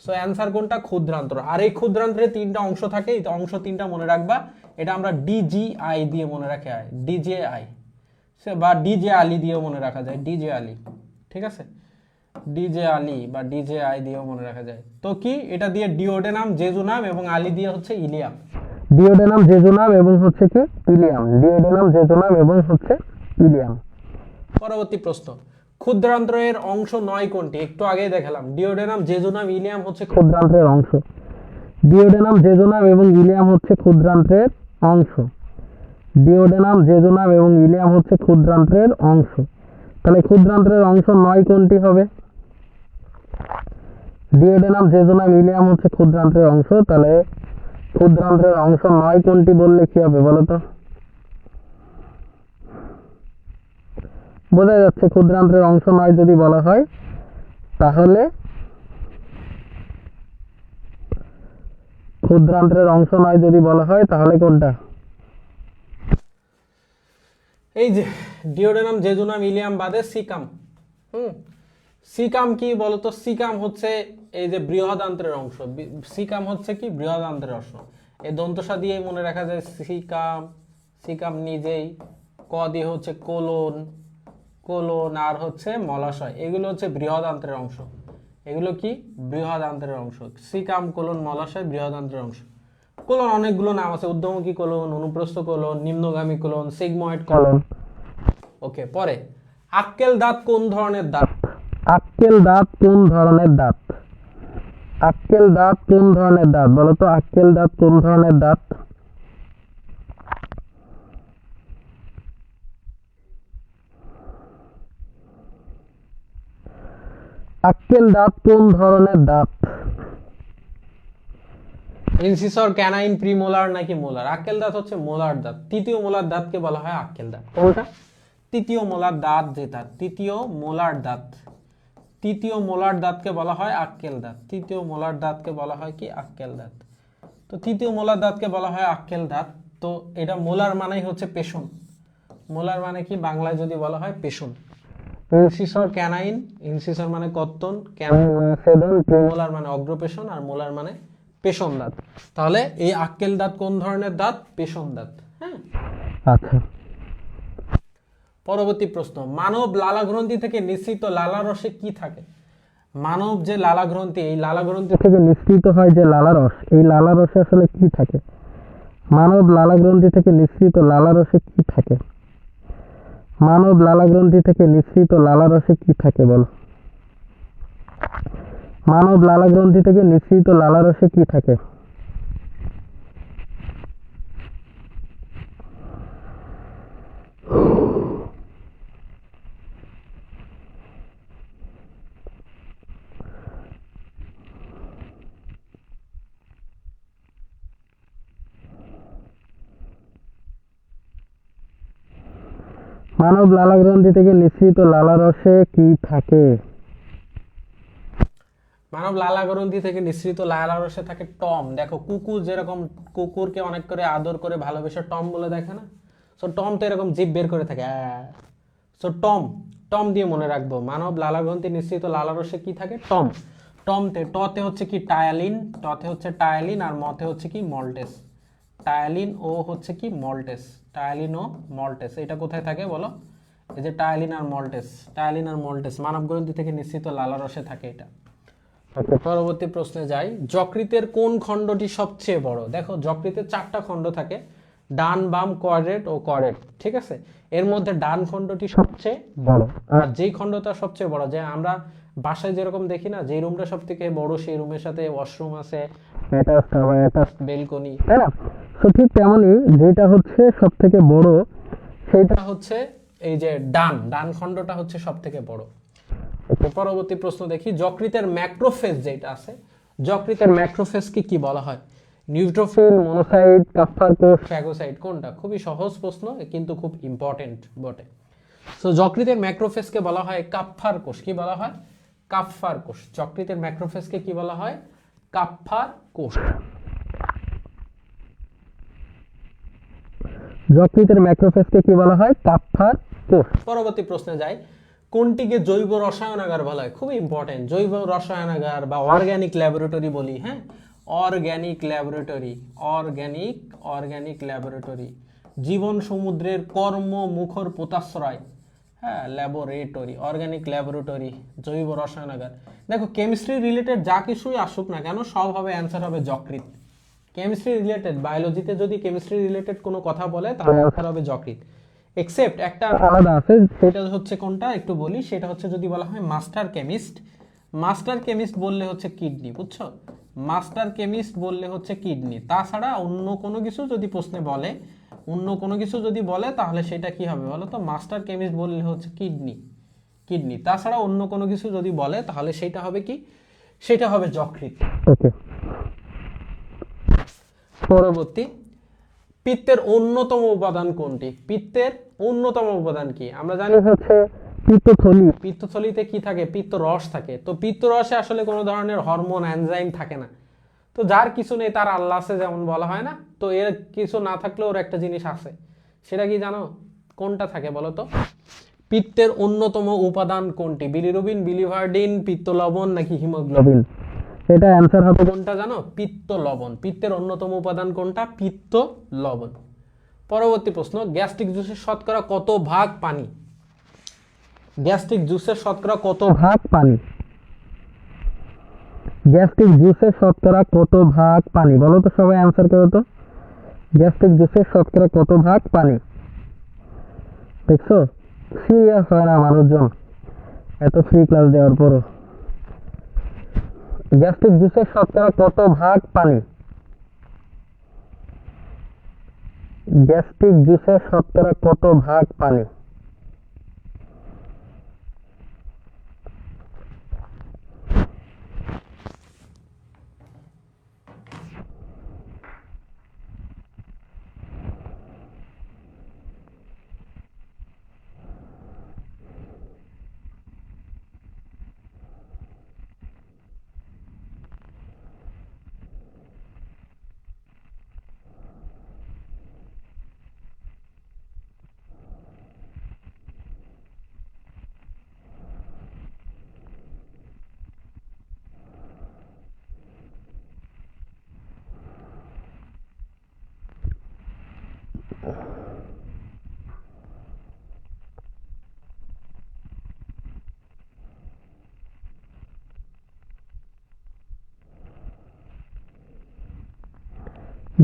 সো অ্যান্সার কোনটা? ক্ষুদ্রান্ত্র। আর এই ক্ষুদ্রান্ত্রের 3টা অংশ থাকে, এই অংশ 3টা মনে রাখবা, এটা আমরা ডিজিআই দিয়ে মনে রাখা হয়, ডিজেআই, বা ডিজে আলি দিয়েও মনে রাখা যায়, ডিজে আলি, ঠিক আছে? ডিজে আলি বা ডিজে আই দিয়েও মনে রাখা যায়। তো কি এটা দিয়ে? ডিওডেনাম, জেজুনাম এবং আলি দিয়ে হচ্ছে ইলিয়াম। ডিওডেনাম, জেজুনাম এবং হচ্ছে কি ইলিয়াম। ডিওডেনাম, জেজুনাম এবং হচ্ছে ইলিয়াম। পরবর্তী প্রশ্ন, ক্ষুদ্রান্ত্রের অংশ নয় কোনটি? একটু আগেই দেখালাম, ডিওডেনাম, জেজুনাম, ইলিয়াম হচ্ছে ক্ষুদ্রান্ত্রের অংশ। ডিওডেনাম, জেজুনাম এবং ইলিয়াম হচ্ছে ক্ষুদ্রান্ত্রের অংশ। ডিওডেনাম, জেজুনাম এবং ইলিয়াম হচ্ছে ক্ষুদ্রান্ত্রের অংশ। তাহলে ক্ষুদ্রান্ত্রের অংশ নয় কোনটি হবে? ডিওডেনাম, জেজুনাম, ইলিয়াম হচ্ছে ক্ষুদ্রান্ত্রের অংশ, তাহলে ক্ষুদ্রান্ত্রের অংশ নয় কোনটি বললে কি হবে বলো তো? বোঝা যাচ্ছে ক্ষুদ্রান্ত্রের অংশ নয় যদি বলা হয়, তাহলে ক্ষুদ্রান্ত্রের অংশ নয় যদি বলা হয় তাহলে কোনটা? এই যে ডিওডেনাম, জেজুনাম, ইলিয়াম বাদে সিকাম। সিকাম কি বলতো? সিকাম হচ্ছে এই যে বৃহদান্ত্রের অংশ। সিকাম হচ্ছে কি? বৃহদান্ত্রের অংশ। এই দন্তসা দিয়ে মনে রাখা যায় সিকাম। সিকাম নিজেই, ক দিয়ে হচ্ছে কোলন, কোলন আর হচ্ছে মলাশয়, এগুলো হচ্ছে বৃহদান্ত্রের অংশ। এগুলো কি? বৃহদান্ত্রের অংশ। সিকাম, কোলন, মলাশয় বৃহদান্ত্রের অংশ। কোলন অনেকগুলো নাম আছে, ঊর্ধ্বমুখী কোলন, অনুপ্রস্থ কোলন, নিম্নগামী কোলন, সিগময়েড কোলন। ওকে, পরে আক্কেল দাঁত কোন ধরনের দাঁত? আক্কেল দাঁত কোন ধরনের দাঁত? আক্কেল দাঁত কোন ধরনের দাঁত বলো তো? আক্কেল দাঁত কোন ধরনের দাঁত? আক্কেল দাঁত কোন ধরনের দাঁত? ইনসিসর, ক্যানাইন, প্রিমোলার নাকি মোলার? আক্কেল দাঁত হচ্ছে মোলার দাঁত। তৃতীয় মোলার দাঁতকে বলা হয় আক্কেল দাঁত। কোনটা? তৃতীয় মোলার দাঁত, যেটা তৃতীয় মোলার দাঁত, তৃতীয় মোলার দাঁতকে বলা হয় আক্কেল দাঁত। তৃতীয় মোলার দাঁতকে বলা হয় কি? আক্কেল দাঁত। তো তৃতীয় মোলার দাঁতকে বলা হয় আক্কেল দাঁত। তো এটা মোলার মানেই হচ্ছে পেশন। মোলার মানে কি বাংলায় যদি বলা হয়? পেশন। ইনসিসর, ক্যানাইন, ইনসিসর মানে কর্তন, ক্যানাইন মানে ছেদন, প্রিমোলার মানে অগ্রপেশন, আর মোলার মানে পেশন দাঁত। তাহলে এই আক্কেল দাঁত কোন ধরনের দাঁত? পেশন দাঁত। হ্যাঁ, আচ্ছা। পরবর্তী প্রশ্ন, মানব লালা গ্রন্থি থেকে নিঃসৃত লালা রসে কি থাকে? মানব যে লালা গ্রন্থি, এই লালা গ্রন্থি থেকে নিঃসৃত হয় যে লালা রস, এই লালা রসে আসলে কি থাকে? মানব লালা গ্রন্থি থেকে নিঃসৃত লালা রসে কি থাকে? মানব লালা গ্রন্থি থেকে নিঃসৃত লালা রসে কি থাকে বলো? মানব লালা গ্রন্থি থেকে নিঃসৃত লালা রসে কি থাকে? মানব লালা গ্রন্থি থেকে নিঃসৃত লালা রসে কি থাকে? মানব লালা গ্রন্থি থেকে নিঃসৃত লালা রসে থাকে টম। দেখো কুকুর যেরকম কুকুরকে অনেক করে আদর করে ভালোবেসে টম বলে দেখে না, সো টম তো এরকম জিভ বের করে থাকে, সো টম, টম দিয়ে মনে রাখবো। মানব লালা গ্রন্থি নিঃসৃত লালা রসে কি থাকে? টম। টমতে টতে হচ্ছে কি টায়ালিন, টতে হচ্ছে টায়ালিন, আর মতে হচ্ছে কি মল্টেস। টায়ালিন ও হচ্ছে কি মল্টেস, টায়ালিন ও মল্টেস, এটা কোথায় থাকে বলো? এই যে টায়ালিন আর মল্টেস, টায়ালিন আর মল্টেস মানব গ্রন্থি থেকে নিঃসৃত লালা রসে থাকে এটা। পরবর্তী প্রশ্নে যাই, যকৃতের কোন খণ্ডটি সবচেয়ে বড়? দেখো যকৃতের 4টা খণ্ড থাকে, ডান বাম কোয়াড্রেট ও কোয়াড্রেট, ঠিক আছে? এর মধ্যে ডান খণ্ডটি সবচেয়ে বড়, আর যেই খণ্ডটা সবচেয়ে বড়, যে আমরা বাসায় যেরকম দেখি না, যে রুমটা সব থেকে বড় সেই রুমের সাথে ওয়াশরুম আছে, অ্যাটাচড বেলকনি, তাই না? তো ঠিক তেমনই যেটা হচ্ছে সব থেকে বড় সেটা হচ্ছে এই যে ডান খণ্ডটা হচ্ছে সব থেকে বড়। পরবর্তী প্রশ্ন দেখি, যকৃতের ম্যাক্রোফেজ যেটা আছে, যকৃতের ম্যাক্রোফেজকে কি বলা হয়? নিউট্রোফিল, মনোসাইট, কাপ্পার কোষ, ফ্যাগোসাইট, কোনটা? খুবই সহজ প্রশ্ন কিন্তু খুব ইম্পর্টেন্ট বটে। সো যকৃতের ম্যাক্রোফেজকে বলা হয় কাপ্পার কোষ। কি বলা হয়? কাপ্পার কোষ। যকৃতের ম্যাক্রোফেজকে কি বলা হয়? কাপ্পার কোষ। যকৃতের ম্যাক্রোফেজকে কি বলা হয়? কাপ্পার কোষ। পরবর্তী প্রশ্নে যাই, কোনটিকে জৈব রসায়নাগার বলা হয়? খুবই ইম্পর্টেন্ট, জৈব রসায়নাগার বা অর্গানিক ল্যাবরেটরি বলি, হ্যাঁ, অর্গানিক ল্যাবরেটরি, অর্গানিক ল্যাবরেটরি, জীবন সমুদ্রের কর্ম মুখর পোতাশ্রয়, হ্যাঁ, ল্যাবরেটরি, অর্গানিক ল্যাবরেটরি, জৈব রসায়নাগার। দেখো কেমিস্ট্রি রিলেটেড যা কিছুই আসুক না কেন, সব হবে অ্যান্সার হবে যকৃৎ। কেমিস্ট্রি রিলেটেড, বায়োলজিতে যদি কেমিস্ট্রি রিলেটেড কোনো কথা বলে তাহলে অ্যান্সার হবে যকৃৎ, এক্সেপ্ট একটা আলাদা আছে, সেটা হচ্ছে কোনটা একটু বলি, সেটা হচ্ছে যদি বলা হয় মাস্টার কেমিস্ট, মাস্টার কেমিস্ট বললে হচ্ছে কিডনি, বুঝছো? মাস্টার কেমিস্ট বললে হচ্ছে কিডনি। তাছাড়া অন্য কোনো কিছু যদি প্রশ্নে বলে, অন্য কোনো কিছু যদি বলে তাহলে সেটা কি হবে বলো তো? মাস্টার কেমিস্ট বললে হচ্ছে কিডনি, কিডনি। তাছাড়া অন্য কোনো কিছু যদি বলে তাহলে সেটা হবে কি? সেটা হবে যকৃৎ। ওকে, পরবর্তী, পিত্তের অন্যতম উপাদান কোনটি? পিত্তের অন্যতম উপাদান কি? আমরা জানি হচ্ছে পিত্তথলি। পিত্তথলিতে কি থাকে? পিত্ত রস থাকে। তো পিত্ত রসে আসলে কোনো ধরনের হরমোন এনজাইম থাকে না। তো যার কিছু নেই তার আল্লাহ আছে, যেমন বলা হয় না? তো এর কিছু না থাকলেও ওর একটা জিনিস আছে, সেটা কি জানো? কোনটা থাকে বলো তো? পিত্তের অন্যতম উপাদান কোনটি? বিলিরুবিন, বিলিভার্ডিন, পিত্ত লবণ নাকি হিমোগ্লোবিন? এটা অ্যান্সার হবে কোনটা জানো? পিত্ত লবণ। পিত্তের অন্যতম উপাদান কোনটা? পিত্ত লবণ। পরবর্তী প্রশ্ন, গ্যাস্ট্রিক জুসের শতকরা কত ভাগ পানি? গ্যাস্ট্রিক জুসের শতকরা কত ভাগ পানি? গ্যাস্ট্রিক জুসের শতকরা কত ভাগ পানি? বলো তো সবাই, অ্যান্সার করো তো। গ্যাস্ট্রিক জুসের শতকরা কত ভাগ পানি? দেখছো সিরিয়াস হয় না মানুষজন এত ফ্রি ক্লাস দেওয়ার পরও। গ্যাস্ট্রিক জুসের শতকরা কত ভাগ পানি? গ্যাস্ট্রিক জুসের শতকরা কত ভাগ পানি?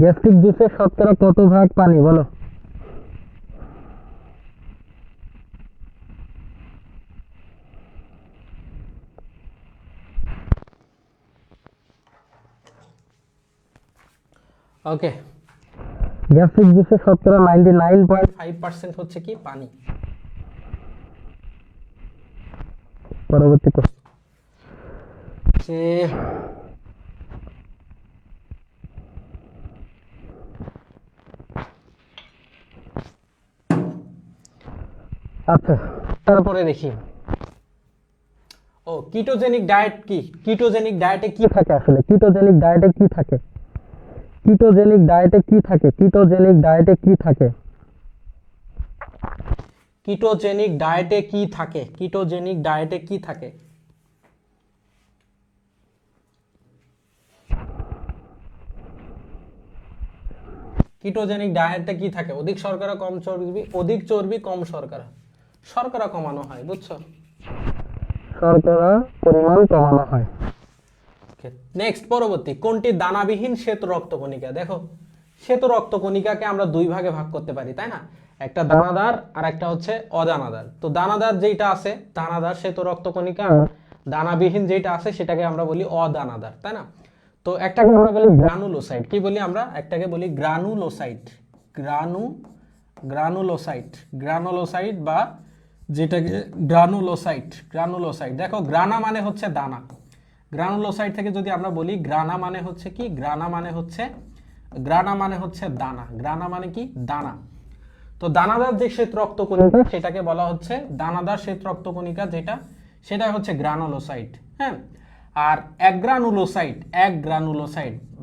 গ্যাস্ট্রিক জুসে শতকরা কত ভাগ পানি বলো? ওকে, গ্যাস্ট্রিক জুসে শতকরা 99.5% হচ্ছে কি পানি। পরবর্তী প্রশ্ন যে আচ্ছা, তারপরে দেখি কিটোজেনিক ডায়েট কি? কিটোজেনিক ডায়েটে কি থাকে আসলে? কিটোজেনিক ডায়েটে কি থাকে? কিটোজেনিক ডায়েটে কি থাকে? কিটোজেনিক ডায়েটে কি থাকে? কিটোজেনিক ডায়েটে কি থাকে? কিটোজেনিক ডায়েটে কি থাকে? কিটোজেনিক ডায়েটে কি থাকে? অধিক শর্করা কম চর্বি, অধিক চর্বি কম শর্করা, শর্করা কমানো হয়, বুঝছো? শর্করা পরিমাণ কমানো হয়। নেক্সট, পরবর্তী, কোনটি দানাবিহীন শ্বেত রক্তকণিকা? দেখো, শ্বেত রক্তকণিকাকে আমরা দুই ভাগে ভাগ করতে পারি, তাই না? একটা দানাদার আর একটা হচ্ছে অদানাদার। তো দানাদার যেটা আছে, দানাদার শ্বেত রক্তকণিকা, দানাবিহীন যেটা আছে সেটাকে আমরা বলি অদানাদার, তাই না? তো একটাকে আমরা বলি গ্রানুলোসাইট। কি বলি আমরা? একটাকে বলি গ্রানুলোসাইট, গ্রানুলোসাইট, গ্রানুলোসাইট বা যেটাকে গ্রানুলোসাইট, গ্রানুলোসাইট। দেখো, গ্রানা মানে হচ্ছে দানা, গ্রানুলোসাইট থেকে যদি আমরা বলি গ্রানা মানে হচ্ছে কি? গ্রানা মানে হচ্ছে দানা, গ্রানা মানে কি? দানা। তো দানাদার যে শ্বেত রক্তকণিকা সেটাকে বলা হচ্ছে দানাদার শ্বেত রক্তকণিকা, যেটা সেটা হচ্ছে গ্রানুলোসাইট। হ্যাঁ, আর একগ্রানুলোসাইট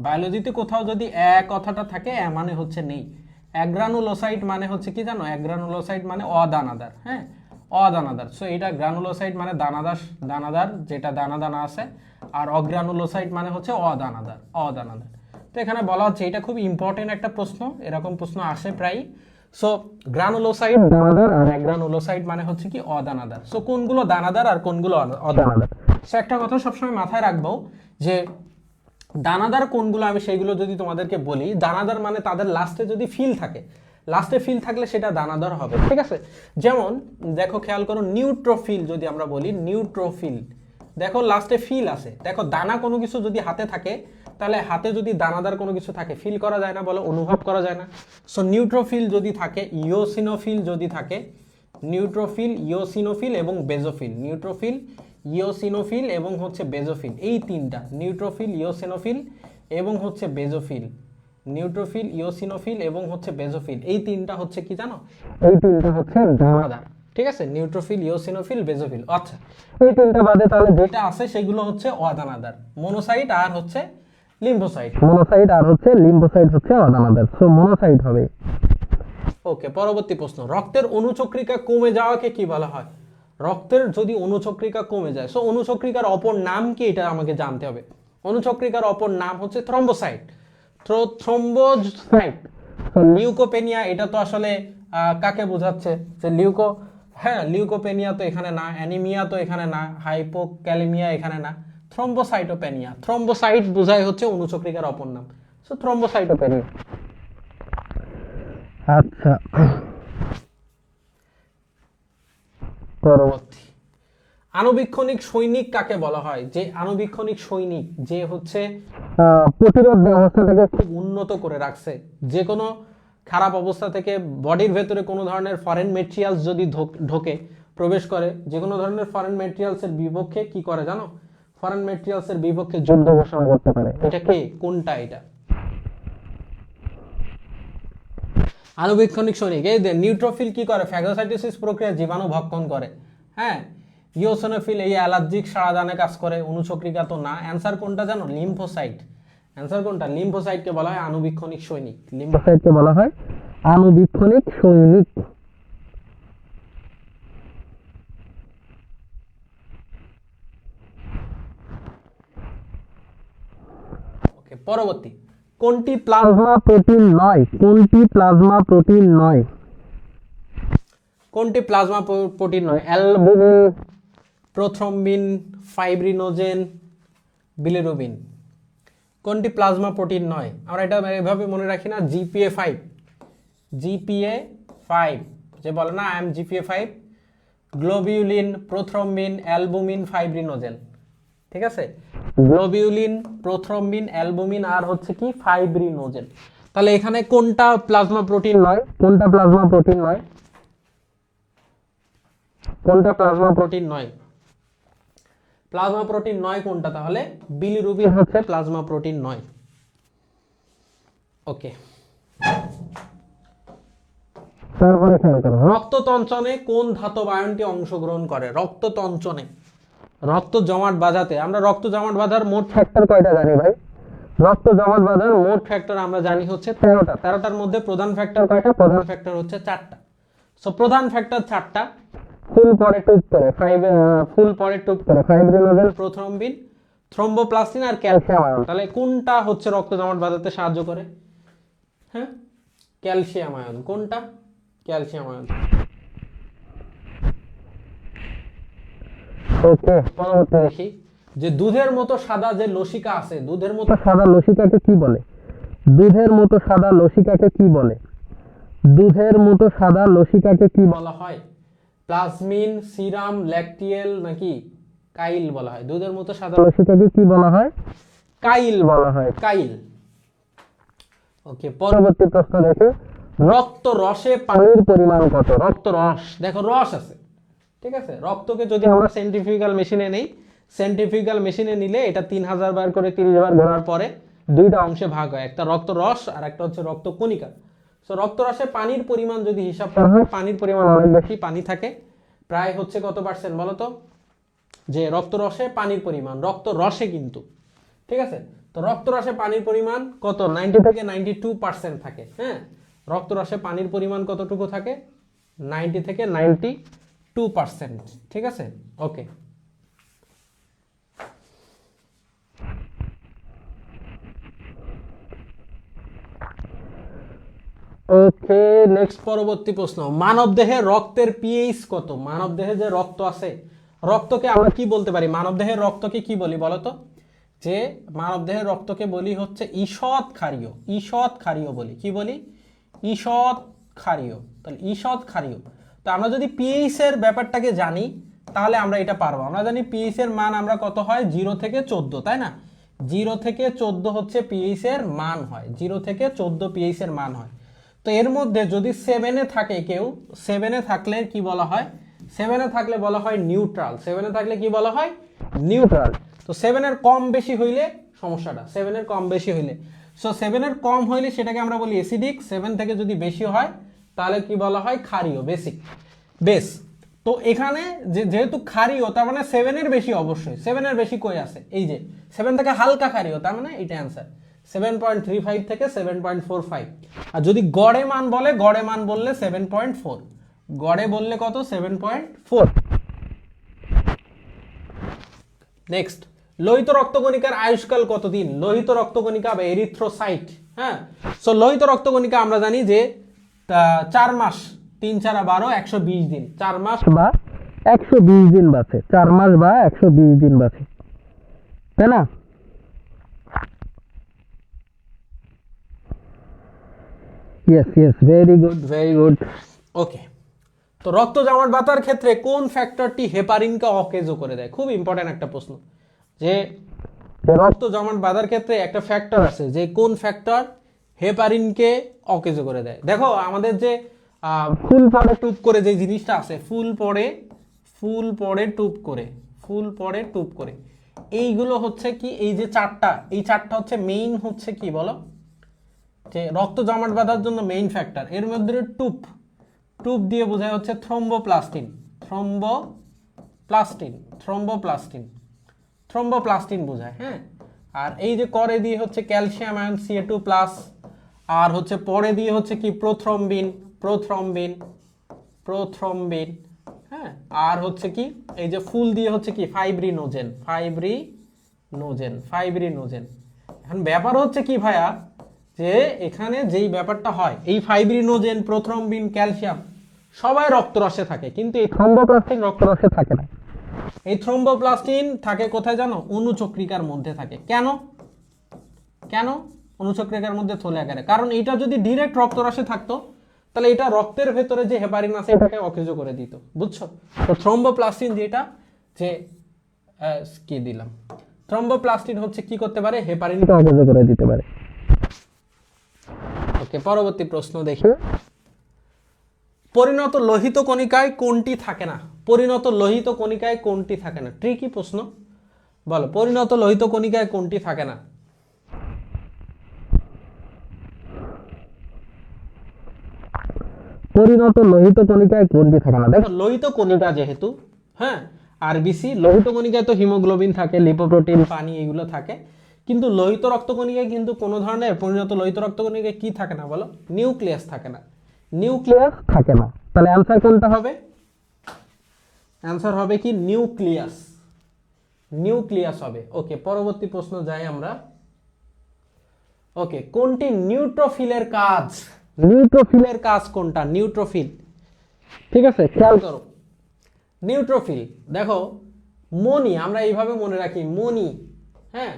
বায়োলজিতে কোথাও যদি কথাটা থাকে মানে হচ্ছে নেই। একগ্রানুলোসাইট মানে হচ্ছে কি জানো? একগ্রানুলোসাইট মানে অদানাদার। হ্যাঁ, অদানাদার। সো এটা গ্রানুলোসাইট মানে দানাদার যেটা দানা দানা আছে, আর অগ্রানুলোসাইট মানে হচ্ছে অদানাদার। তো এখানে বলা হচ্ছে, এটা খুব ইম্পর্টেন্ট একটা প্রশ্ন, এরকম প্রশ্ন আসে প্রায়। সো গ্রানুলোসাইট দানাদার আর একগ্রানুলোসাইট মানে হচ্ছে কি? অদানাদার। সো কোনগুলো দানাদার আর কোনগুলো অদানাদার? সো একটা কথা সবসময় মাথায় রাখবো যে দানাদার কোনগুলো, আমি সেইগুলো যদি তোমাদেরকে বলি, দানাদার মানে তাদের লাস্টে যদি ফিল থাকে, লাস্টে ফিল থাকলে সেটা দানাদার হবে, ঠিক আছে? যেমন দেখো, খেয়াল করো, নিউট্রোফিল যদি আমরা বলি, নিউট্রোফিল, দেখো লাস্টে ফিল আছে। দেখো, দানা কোনো কিছু যদি হাতে থাকে, তাহলে হাতে যদি দানাদার কোনো কিছু থাকে, ফিল করা যায় না, বলো? অনুভব করা যায় না। সো নিউট্রোফিল যদি থাকে, ইওসিনোফিল যদি থাকে, নিউট্রোফিল, ইওসিনোফিল এবং বেজোফিল, নিউট্রোফিল, ইওসিনোফিল এবং হচ্ছে বেজোফিল, এই তিনটা, নিউট্রোফিল, ইওসিনোফিল এবং হচ্ছে বেজোফিল, নিউট্রোফিল, ইওসিনোফিল এবং হচ্ছে বেজোফিল, এই তিনটা হচ্ছে কি জানো? এই তিনটা হচ্ছে দানাদার, ঠিক আছে? Neutrophil, eosinophil, basophil. আচ্ছা, এই তিনটা বাদে তাহলে যেটা আছে সেগুলো হচ্ছে অদানাদার, মনোসাইট আর হচ্ছে লিম্ফোসাইট। মনোসাইট আর হচ্ছে লিম্ফোসাইট হচ্ছে অদানাদার। সো মনোসাইট হবে। ওকে, পরবর্তী প্রশ্ন, রক্তের অনুচক্রিকা কমে যাওয়াকে কি বলা হয়? রক্তের যদি অনুচক্রিকা কমে যায়, সো অনুচক্রিকার অপর নাম কি, এটা আমাকে জানতে হবে। অনুচক্রিকার অপর নাম হচ্ছে থ্রম্বোসাইট, থ্রম্বোসাইট। লিউকোপেনিয়া, এটা তো আসলে কাকে বোঝাচ্ছে? যে লিউকোপেনিয়া তো এখানে না, অ্যানিমিয়া তো এখানে না, হাইপোক্যালেমিয়া এখানে না, থ্রম্বোসাইটোপেনিয়া। থ্রম্বোসাইট বোঝায় হচ্ছে অনুচক্রিকার অপর নাম, সো থ্রম্বোসাইটোপেনিয়া। আচ্ছা, পরবর্তী, আণুবীক্ষণিক সৈনিক কাকে বলা হয়? যে আণুবীক্ষণিক সৈনিক, যে হচ্ছে প্রতিরোধ ব্যবস্থাটাকে খুব উন্নত করে রাখছে, যে কোনো খারাপ অবস্থা থেকে বডির ভেতরে কোনো ধরনের ফরেন মেটেরিয়ালস যদি ঢোকে, প্রবেশ করে, যে কোনো ধরনের ফরেন মেটেরিয়ালসের বিপক্ষে কি করে জানো? ফরেন মেটেরিয়ালসের বিপক্ষে যুদ্ধ ঘোষণা করতে পারে। এটা কে? কোনটা এটা? আণুবীক্ষণিক সৈনিক। এই নিউট্রোফিল কি করে? ফ্যাগোসাইটোসিস প্রক্রিয়া জীবাণু ভক্ষণ করে। হ্যাঁ, ইওসিনোফিল এই অ্যালার্জিক সাড়াদানে কাজ করে। অনুচক্রিকা তো না। অ্যান্সার কোনটা জানো? লিম্ফোসাইট। অ্যান্সার কোনটা? লিম্ফোসাইটকে বলা হয় আণুবীক্ষণিক সৈনিক। লিম্ফোসাইটকে বলা হয় আণুবীক্ষণিক সৈনিক। ওকে, পরবর্তী, কোনটি প্লাজমা প্রোটিন নয়? কোনটি প্লাজমা প্রোটিন নয়? কোনটি প্লাজমা প্রোটিন নয়? Albumin, prothrombin, fibrinogen, bilirubin. কোনটি প্লাজমা প্রোটিন নয়? আমরা এটা এভাবে মনে রাখি না, জিপিএ 5, জিপিএ 5, যে বলে না I am GPA 5, globulin, prothrombin, albumin, fibrinogen. ঠিক আছে, গ্লোবিউলিন, প্রোথ্রম্বিন, অ্যালবুমিন আর হচ্ছে কি ফাইব্রিনোজেন। তাহলে এখানে কোনটা প্লাজমা প্রোটিন নয়? কোনটা প্লাজমা প্রোটিন নয়? কোনটা প্লাজমা প্রোটিন নয়? প্লাজমা প্রোটিন নয় কোনটা? তাহলে বিলিরুবিন হচ্ছে প্লাজমা প্রোটিন নয়। ওকে, তারপরে খেয়াল করো, রক্ততঞ্চনে কোন ধাতব আয়নটি অংশগ্রহণ করে? রক্ততঞ্চনে, রক্ত জমাট বাঁধাতে। আমরা রক্ত জমাট বাঁধার মোট ফ্যাক্টর কয়টা জানি ভাই? রক্ত জমাট বাঁধার মোট ফ্যাক্টর আমরা জানি হচ্ছে 13টা। 13টার মধ্যে প্রধান ফ্যাক্টর কয়টা? প্রধান ফ্যাক্টর হচ্ছে 4টা। সো প্রধান ফ্যাক্টর 4টা। ফুল পরে টুপ করে ফাইব্রিনোজেন, প্রোথ্রম্বিন, থ্রম্বোপ্লাস্টিন আর ক্যালসিয়াম আয়ন। তাহলে কোনটা হচ্ছে রক্ত জমাট বাঁধাতে সাহায্য করে? হ্যাঁ, ক্যালসিয়াম আয়ন। কোনটা? Calcium ion. ওকে, পরবর্তী দেখি যে দুধের মতো সাদা যে লসিকা আছে, দুধের মতো সাদা লসিকাকে কি বলে? দুধের মতো সাদা লসিকাকে কি বলে? দুধের মতো সাদা লসিকাকে কি বলা হয়? প্লাজমিন, সিরাম, ল্যাকটিয়েল নাকি কাইল বলা হয়? দুধের মতো সাদা লসিকাকে কি বলা হয়? কাইল বলা হয়, কাইল। ওকে, পরবর্তী প্রশ্ন দেখো, রক্ত রসে পানির পরিমাণ কত? রক্ত রস, দেখো রস আছে, ঠিক আছে। রক্তকে যদি আমরা সেন্ট্রিফিউগাল মেশিনে নেই, সেন্ট্রিফিউগাল মেশিনে নিলে এটা 3000 বার করে 30 বার ঘোরার পরে দুইটা অংশে ভাগ হয়, একটা রক্ত রস আর একটা হচ্ছে রক্ত কণিকা। সো রক্ত রসে পানির পরিমাণ যদি হিসাব করা হয়, পানির পরিমাণ অনেক বেশি, পানি থাকে প্রায় হচ্ছে কত পার্সেন্ট বলো তো? যে রক্ত রসে পানির পরিমাণ, রক্ত রসে কিন্তু, ঠিক আছে। তো রক্ত রসে পানির পরিমাণ কত? 90 থেকে 92% থাকে। হ্যাঁ, রক্ত রসে পানির পরিমাণ কতটুকু থাকে? 90 থেকে 92%, ঠিক আছে। ওকে, ওকে, নেক্সট পরবর্তী প্রশ্ন, মানব দেহে রক্তের পিএইচ কত? মানব দেহে যে রক্ত আছে, রক্তকে আমরা কি বলতে পারি? মানব দেহের রক্তকে কি বলি বলো তো? যে মানব দেহের রক্তকে বলি হচ্ছে ঈষৎ ক্ষারীয়, ঈষৎ ক্ষারীয় বলি। কি বলি? ঈষৎ ক্ষারীয়। তাহলে ঈষৎ ক্ষারীয়। তো আমরা যদি পিএইচ এর ব্যাপারটাকে জানি তাহলে আমরা এটা পারবো। আমরা জানি পিএইচ এর মান আমরা কত হয়? 0 থেকে 14, তাই না? 0 থেকে 14 হচ্ছে পিএইচ এর মান হয়, 0 থেকে 14 পিএইচ এর মান হয়। তো এর মধ্যে যদি 7-এ থাকে কেউ, 7-এ থাকলে কি বলা হয়? 7-এ থাকলে বলা হয় নিউট্রাল। 7-এ থাকলে কি বলা হয়? নিউট্রাল। তো 7-এর কম বেশি হইলে সমস্যাটা, 7-এর কম বেশি হইলে, সো 7-এর কম হইলে সেটাকে আমরা বলি অ্যাসিডিক। 7 থেকে যদি বেশি হয় তাহলে কি বলা হয়? ক্ষারীয়, বেসিক, বেস। তো এখানে যেহেতু ক্ষারীয় তার মানে 7-এর বেশি, অবশ্যই 7-এর বেশি কই আছে? এই যে 7 থেকে হালকা ক্ষারীয়, তার মানে এটা অ্যান্সার 7.35 থেকে 7.45। আর যদি গড়ে মান বলে, গড়ে মান বললে 7.4, গড়ে বললে কত? 7.4। নেক্সট, লোহিত রক্তকণিকার আয়ুষ্কাল কতদিন? লোহিত রক্তকণিকা বা এরিথ্রোসাইট, হ্যাঁ। সো লোহিত রক্তকণিকা আমরা জানি যে 4 মাস, 3 4 12, 120 দিন, 4 মাস বা 120 দিন বাঁচে, 4 মাস বা 120 দিন বাঁচে, তাই না? Yes yes, very good, very good. Okay, তো রক্ত জমাট বাঁধার ক্ষেত্রে কোন ফ্যাক্টরটি হেপারিনকে অকেজো করে দেয়? খুব ইম্পর্টেন্ট একটা প্রশ্ন, যে রক্ত জমাট বাঁধার ক্ষেত্রে একটা ফ্যাক্টর আছে, যে কোন ফ্যাক্টর হেপারিনকে অকেজো করে দেয়? দেখো আমাদের যে ফুল পড়ে টুপ করে যে জিনিসটা আছে, ফুল পড়ে টুপ করে, ফুল পড়ে টুপ করে, এইগুলো হচ্ছে কি? এই যে চারটা, এই চারটা হচ্ছে মেইন, হচ্ছে কি বলো? যে রক্ত জমাট বাঁধার জন্য মেইন ফ্যাক্টর। এর মধ্যে টুপ, টুপ দিয়ে বোঝায় হচ্ছে থ্রম্বোপ্লাস্টিন, থ্রম্বোপ্লাস্টিন, থ্রম্বোপ্লাস্টিন, থ্রম্বোপ্লাস্টিন বোঝায়, হ্যাঁ। আর এই যে করে দিয়ে হচ্ছে ক্যালসিয়াম আয়ন Ca2+, আর হচ্ছে পরে দিয়ে হচ্ছে কি? প্রোথ্রম্বিন, প্রোথ্রম্বিন, প্রোথ্রম্বিন, হ্যাঁ। আর হচ্ছে কি? এই যে ফুল দিয়ে হচ্ছে কি? Fibrinogen, fibrinogen, fibrinogen. এখন ব্যাপার হচ্ছে কি ভাইয়া, যে এখানে যেই ব্যাপারটা হয়, এই ফাইব্রিনোজেন, প্রোথ্রম্বিন, ক্যালসিয়াম সবাই রক্তরসে থাকে, কিন্তু এই থ্রম্বোপ্লাস্টিন রক্তরসে থাকে না। এই থ্রম্বোপ্লাস্টিন থাকে কোথায় জানো? অনুচক্রিকার মধ্যে থাকে। কেন? কেন অনুচক্রিকার মধ্যে থলে আকারে? কারণ এটা যদি ডিরেক্ট রক্তরসে থাকতো তাহলে এটা রক্তের ভেতরে যে হেপারিন আছে এটাকে অকেজ করে দিত, বুঝছো? তো থ্রম্বোপ্লাস্টিন যেটা যে কি দিলাম, থ্রম্বোপ্লাস্টিন হচ্ছে কি করতে পারে, হেপারিনকে অকেজ করে দিতে পারে। ওকে, পরবর্তী প্রশ্ন দেখি। পরিণত লোহিত কণিকায় কোনটি থাকে না? পরিণত লোহিত কণিকায় কোনটি থাকে না? ট্রিকি প্রশ্ন, বলো পরিণত লোহিত কণিকায় কোনটি থাকে না? পরিণত লোহিত কণিকায় কোনটি থাকে না? দেখো লোহিত কণিকা যেহেতু, হ্যাঁ, আরবিসি লোহিত কণিকায় তো হিমোগ্লোবিন থাকে, লিপোপ্রোটিন, পানি এগুলো থাকে, কিন্তু লোহিত রক্তকণিকায় কিন্তু কোনো ধরনের পরিণত লোহিত রক্তকণিকায় কি থাকে না বলো? নিউক্লিয়াস থাকে না, নিউক্লিয়াস থাকে না। তাহলে অ্যান্সার কোনটা হবে? অ্যান্সার হবে কি নিউক্লিয়াস, নিউক্লিয়াস হবে। ওকে, পরবর্তী প্রশ্ন যাই আমরা। ওকে, কোনটি নিউট্রোফিলের কাজ? নিউট্রোফিলের কাজ কোনটা? নিউট্রোফিল, ঠিক আছে, খেয়াল করো। নিউট্রোফিল দেখো, মনি আমরা এইভাবে মনে রাখি, মনি, হ্যাঁ,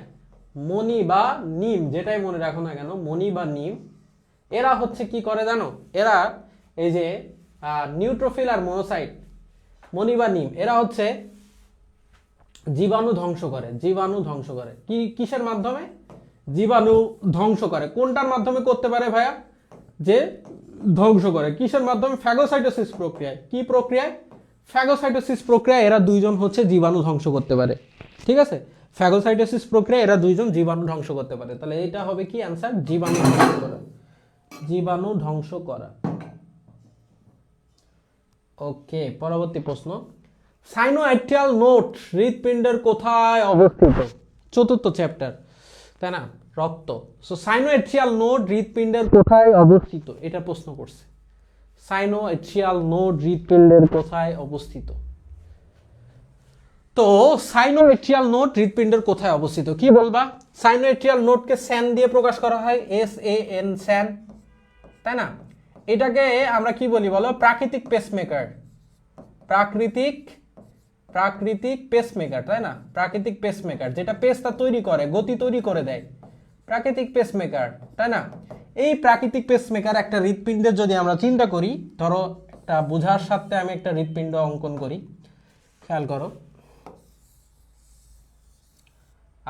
মনি বা নিম, যেটাই মনে রাখো না কেন, মনি বা নিম, এরা হচ্ছে কি করে জানো? এরা এই যে নিউট্রোফিল আর মনোসাইট, মনি বা নিম, এরা হচ্ছে জীবাণু ধ্বংস করে, জীবাণু ধ্বংস করে। কি কিসের মাধ্যমে? জীবাণু ধ্বংস করে। কোনটার মাধ্যমে করতে পারে ভাইয়া? যে ধ্বংস করে কিসের মাধ্যমে? ফ্যাগোসাইটোসিস প্রক্রিয়ায়। কি প্রক্রিয়ায়? ফ্যাগোসাইটোসিস প্রক্রিয়ায় এরা দুইজন হচ্ছে জীবাণু ধ্বংস করতে পারে, ঠিক আছে? ফ্যাগোসাইটোসিস প্রক্রিয়ায় এরা দুইজন জীবাণু ধ্বংস করতে পারে। তাহলে এটা হবে কি অ্যান্সার? জীবাণু ধ্বংস করা, জীবাণু ধ্বংস করা। ওকে, পরবর্তী প্রশ্ন। সাইনোআইট্রিয়াল নোড হৃৎপিণ্ডের কোথায় অবস্থিত? চতুর্থ চ্যাপ্টার, তাই না, রক্ত। সো সাইনোআইট্রিয়াল নোড হৃৎপিণ্ডের কোথায় অবস্থিত, এটা প্রশ্ন করছে। সাইনোআইট্রিয়াল নোড হৃৎপিণ্ডের কোথায় অবস্থিত? তো সাইনোআইট্রিয়াল নোড হৃৎপিণ্ডের কোথায় অবস্থিত কি বলবা? সাইনোআইট্রিয়াল নোডকে স্যান দিয়ে প্রকাশ করা হয়, SAN, স্যান, তাই না? এটাকে আমরা কি বলি বলো? প্রাকৃতিক পেসমেকার, প্রাকৃতিক প্রাকৃতিক পেসমেকার, তাই না? প্রাকৃতিক পেসমেকার, যেটা পেসটা তৈরি করে, গতি তৈরি করে দেয়, প্রাকৃতিক পেসমেকার, তাই না? এই প্রাকৃতিক পেসমেকার একটা হৃৎপিণ্ডের যদি আমরা চিন্তা করি, ধরো একটা বোঝার সাথে আমি একটা হৃৎপিণ্ড অঙ্কন করি, খেয়াল করো।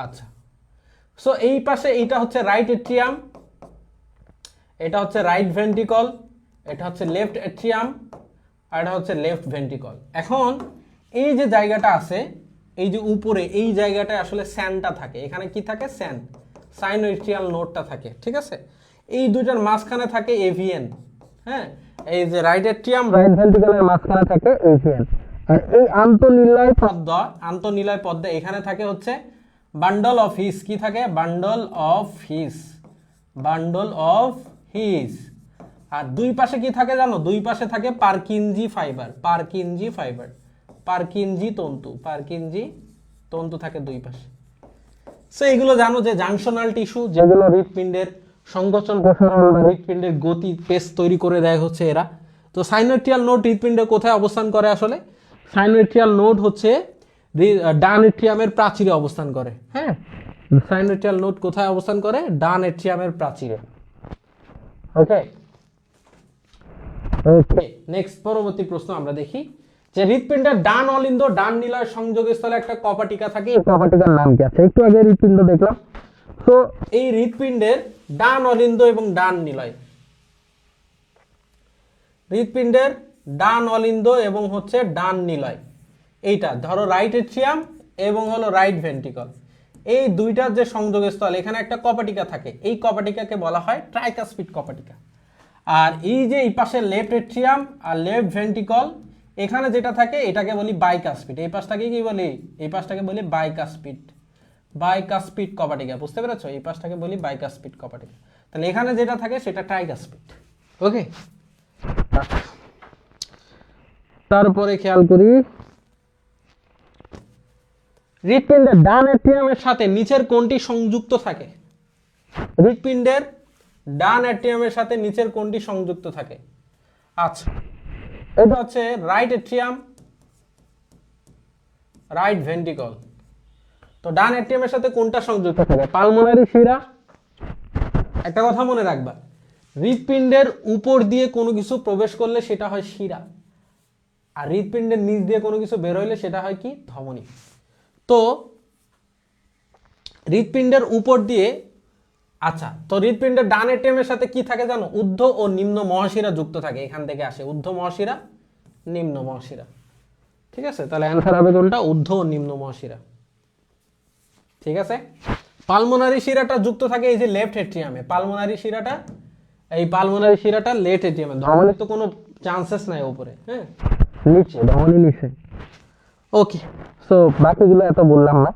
আচ্ছা, সো এই পাশে এইটা হচ্ছে রাইট এট্রিয়াম, এটা হচ্ছে রাইট ভেন্ট্রিকল, এটা হচ্ছে লেফট এট্রিয়াম, আর এটা হচ্ছে লেফট ভেন্ট্রিকল। এখন এই যে জায়গাটা আছে, এই যে উপরে এই জায়গাটায় আসলে স্যানটা থাকে, এখানে কি থাকে? স্যান, সাইনোআইট্রিয়াল নোডটা থাকে, ঠিক আছে? এই দুইটার মাঝখানে থাকে এভিএন, হ্যাঁ, এই যে রাইট এট্রিয়াম রাইট ভেন্ট্রিকলের মাঝখানে থাকে এভিএন, আর এই আন্তঃনিলয় পদ্মা, আন্তঃনিলয় পদ্মা এখানে থাকে হচ্ছে বান্ডল অফ হিস। কি থাকে? Bundle of His, bundle of His. আর দুই পাশে কি থাকে জানো? দুই পাশে থাকে পারকিনজি ফাইবার, পারকিনজি ফাইবার, পারকিনজি তন্তু, পারকিনজি তন্তু থাকে দুই পাশে। সো এগুলো জানো যে জাংশনাল টিস্যু, যেগুলো হৃৎপিণ্ডের সংকোচন প্রসারণ বা হৃৎপিণ্ডের গতি পেস তৈরি করে দেয় হচ্ছে এরা। তো সাইনোআইট্রিয়াল নোড হৃৎপিণ্ডে কোথায় অবস্থান করে আসলে? সাইনোআইট্রিয়াল নোড হচ্ছে ডান এট্রিয়ামের প্রাচীরে অবস্থান করে, হ্যাঁ, সাইনোআইট্রিয়াল নোড কোথায় অবস্থান করে? ডান এট্রিয়ামের প্রাচীরে। ওকে, ওকে, নেক্সট পরবর্তী প্রশ্ন আমরা দেখি যে হৃৎপিণ্ডের ডান অলিন্দ ডান নিলয় সংযোগস্থলে একটা কপাটিকা থাকে, এই কপাটিকার নাম কি আছে? একটু আগে হৃৎপিণ্ড দেখলাম। তো এই হৃৎপিণ্ডের ডান অলিন্দ এবং ডান নিলয়, হৃৎপিণ্ডের ডান অলিন্দ এবং হচ্ছে ডান নিলয়, এইটা ধরো রাইট এট্রিয়াম এবং হলো রাইট ভেন্ট্রিকল, এই দুইটার যে সংযোগস্থল, এখানে একটা কপাটিকা থাকে, এই কপাটিকাকে বলা হয় ট্রাইকাসপিড কপাটিকা। আর এই যে এই পাশে লেফট এট্রিয়াম আর লেফট ভেন্ট্রিকল, এখানে যেটা থাকে এটাকে বলি বাইকাসপিড। এই পাশটাকে কি বলি? এই পাশটাকে বলি বাইকাসপিড, বাইকাসপিড কপাটিকা, বুঝতে পেরেছো? এই পাশটাকে বলি বাইকাসপিড কপাটিকা। তাহলে এখানে যেটা থাকে সেটা ট্রাইকাসপিড। ওকে, তারপরে খেয়াল করি হৃৎপিণ্ডের ডান এট্রিয়ামের সাথে নিচের কোনটি সংযুক্ত থাকে? হৃৎপিণ্ডের ডান এট্রিয়ামের সাথে নিচের কোনটি সংযুক্ত থাকে? আচ্ছা, এটা হচ্ছে রাইট এট্রিয়াম, রাইট ভেন্ট্রিকল। তো ডান এট্রিয়ামের সাথে কোনটা সংযুক্ত থাকে? পালমোনারি শিরা, একটা কথা মনে রাখবা, হৃৎপিণ্ডের উপর দিয়ে কোনো কিছু প্রবেশ করলে সেটা হয় শিরা, আর হৃৎপিণ্ডের নিচ দিয়ে কোনো কিছু বের হইলে সেটা হয় কি ধমনী। তো হৃৎপিণ্ডের উপর দিয়ে, আচ্ছা, তো হৃৎপিণ্ডের ডান এটিএমের সাথে কি থাকে জানো? ঊর্ধ্ব ও নিম্ন মহাশিরা যুক্ত থাকে, এখান থেকে আসে ঊর্ধ্ব মহাশিরা, নিম্ন মহাশিরা। ঠিক আছে, তাহলে অ্যান্সার হবে কোনটা? ঊর্ধ্ব ও নিম্ন মহাশিরা। ঠিক আছে, পালমোনারি শিরাটা যুক্ত থাকে এই যে লেফট এট্রিয়ামে, পালমোনারি শিরাটা, এই পালমোনারি শিরাটা লেফট এট্রিয়ামে, ধমনীর তো কোনো চান্সেস নাই উপরে, হ্যাঁ নিচে, ধমনী নিচে। ওকে, সো বাকিগুলো এত বললাম না,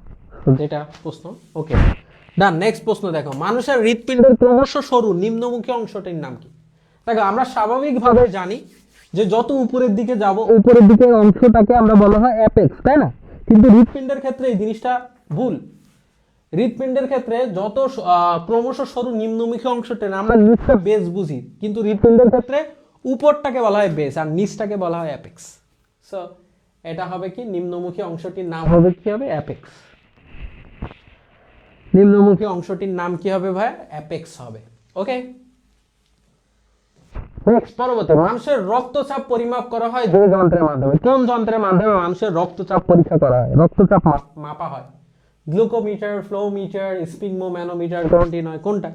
যেটা প্রশ্ন। ওকে ডান, নেক্সট প্রশ্ন দেখো, মানুষের হৃৎপিণ্ডের ক্রমশ সরু নিম্নমুখী অংশটির নাম কি? দেখো আমরা স্বাভাবিকভাবে জানি যে যত উপরের দিকে যাব উপরের দিকের অংশটাকে আমরা বলা হয় অ্যাপেক্স, তাই না? কিন্তু হৃৎপিণ্ডের ক্ষেত্রে এই জিনিসটা ভুল। হৃৎপিণ্ডের ক্ষেত্রে যত ক্রমশ সরু নিম্নমুখী অংশটা আমরা নিচটা বেস বুঝি, কিন্তু হৃৎপিণ্ডের ক্ষেত্রে উপরটাকে বলা হয় বেস আর নিচটাকে বলা হয় অ্যাপেক্স। সো এটা হবে কি, নিম্নমুখী অংশটির নাম হবে কি হবে? অ্যাপেক্স। নিম্নমুখী অংশটির নাম কি হবে ভাই? অ্যাপেক্স হবে। ওকে, নেক্সট পরবর্তী, মানুষের রক্তচাপ পরিমাপ করা হয় যে যন্ত্রের মাধ্যমে? কোন যন্ত্রের মাধ্যমে মানুষের রক্তচাপ পরীক্ষা করা হয়, রক্তচাপ মাপা হয়? গ্লুকোমিটার, ফ্লোমিটার, স্পিগমোম্যানোমিটার, কোনটি নয়, কোনটা?